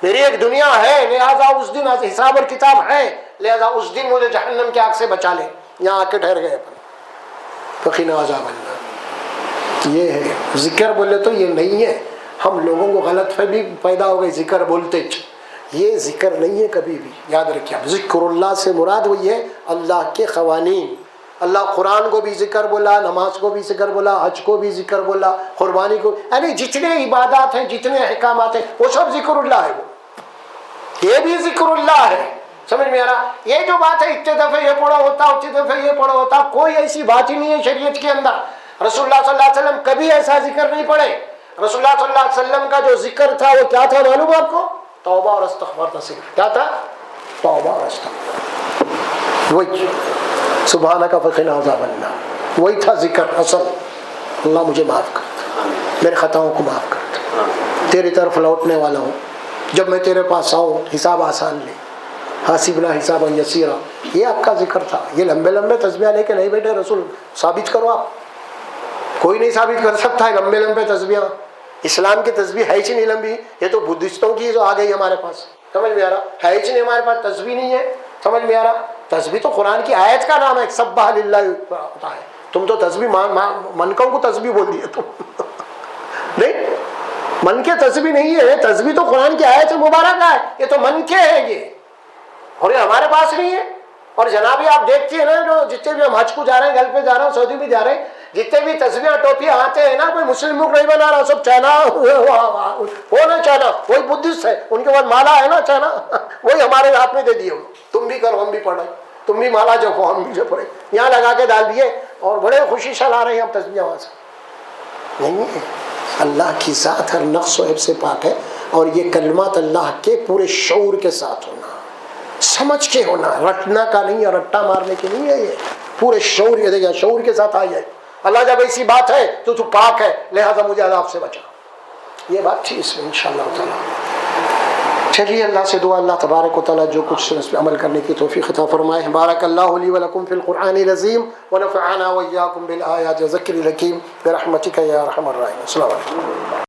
Speaker 1: میری ایک دنیا ہے، لہذا اس دن حساب اور کتاب ہے، لہذا اس دن مجھے جہنم کی آگ سے بچا لے. یہاں آ کے ٹھہر گئے اپن. فقنا عذاب اللہ. یہ ہے ذکر. بولے تو یہ نہیں ہے، ہم لوگوں کو غلط فہمی پیدا ہو گئی ذکر بولتے. یہ ذکر نہیں ہے کبھی بھی، یاد رکھیے. ذکر اللہ سے مراد وہی ہے اللہ کے قوانین. اللہ قرآن کو بھی ذکر بولا، نماز کو بھی ذکر بولا، حج کو بھی ذکر بولا، قربانی کو، یعنی جتنے عبادات ہیں، جتنے احکامات ہیں، وہ سب ذکر اللہ ہے. وہ یہ بھی ذکر اللہ ہے. سمجھ میں آ رہا؟ یہ جو بات ہے اتنے دفعہ یہ پڑھا ہوتا، اتنے دفعہ یہ پڑھا ہوتا، کوئی ایسی بات ہی نہیں ہے شریعت کے اندر. رسول اللہ صلی اللہ علیہ وسلم کبھی ایسا ذکر نہیں پڑھے. رسول اللہ صلی اللہ علیہ وسلم کا جو ذکر تھا وہ کیا تھا معلوم آپ کو؟ توبہ اور استغفار تھا. صرف کیا تھا؟ توبہ اور استغفار. وہی سبحانک فقنا عذاب النار، وہی تھا ذکر اصل. اللہ مجھے معاف کر، میرے خطاؤں کو معاف کر، تیری طرف لوٹنے والا ہوں. جب میں تیرے پاس آؤں حساب آسان لے، حاسبنا حسابا یسیرا. یہ آپ کا ذکر تھا. یہ لمبے لمبے تسبیح لے کے نہیں بیٹھے رسول. ثابت کرو آپ. کوئی نہیں ثابت کر سکتا ہے لمبے لمبے تسبیح. اسلام کی تسبیح ہے ہی نہیں لمبی. یہ تو بدھسٹوں کی جو آ گئی ہمارے پاس. سمجھ میں آ رہا؟ ہے ہی نہیں ہمارے پاس تسبیح نہیں ہے. سمجھ میں آ رہا؟ تسبیح تو قرآن کی آیت کا نام ہے، سبح للہ ہوتا ہے. تم تو تسبیح منکوں کو تسبیح بول دیے تم. نہیں، من کے تسبیح نہیں ہے. تسبیح تو قرآن کی آیت مبارک ہے. یہ تو من کے ہے یہ، اور یہ ہمارے پاس نہیں ہے. اور جنابی آپ دیکھتے ہیں نا، جو جتنے بھی ہم حج کو جا رہے ہیں، گھر پہ جا رہے ہیں، سعودی بھی جا رہے ہیں، جتنے بھی تسبیح ٹوپیاں آتے ہیں نا، کوئی مسلم ملک نہیں بنا رہا. سب چائنا وہ نا، چائنا وہی بدھسٹ ہے. ان کے بعد مالا ہے نا چائنا، وہی ہمارے ہاتھ میں دے دیے. تم بھی کرو، ہم بھی پڑھیں. تم بھی مالا جپو، ہم بھی جپڑے. یہاں لگا کے ڈال دیے اور بڑے خوشی سے لا رہے ہیں ہم تسبیح وہاں سے. نہیں ہے. اللہ کی ذات ہر نقص و عیب سے پاک ہے. اور یہ کلمات اللہ کے پورے شعور کے ساتھ ہونا، سمجھ کے ہونا، رٹنا کا نہیں ہے، رٹا مارنے کی نہیں ہے. یہ پورے شعور. یہ دیکھیں شعور کے ساتھ آئی ہے. اللہ جب ایسی بات ہے تو پاک ہے، لہذا مجھے عذاب سے بچا. یہ بات تھی اس میں انشاءاللہ تعالی. چلیے اللہ سے دعا اللہ تبارک و تعالی جو کچھ اس پہ عمل کرنے کی توفیق عطا فرمائے. بارک اللہ لی ولکم فی القرآن العظیم ونفعنا وإیاکم بالآیات والذکر الحکیم برحمتک یا ارحم الراحمین. السلام علیکم.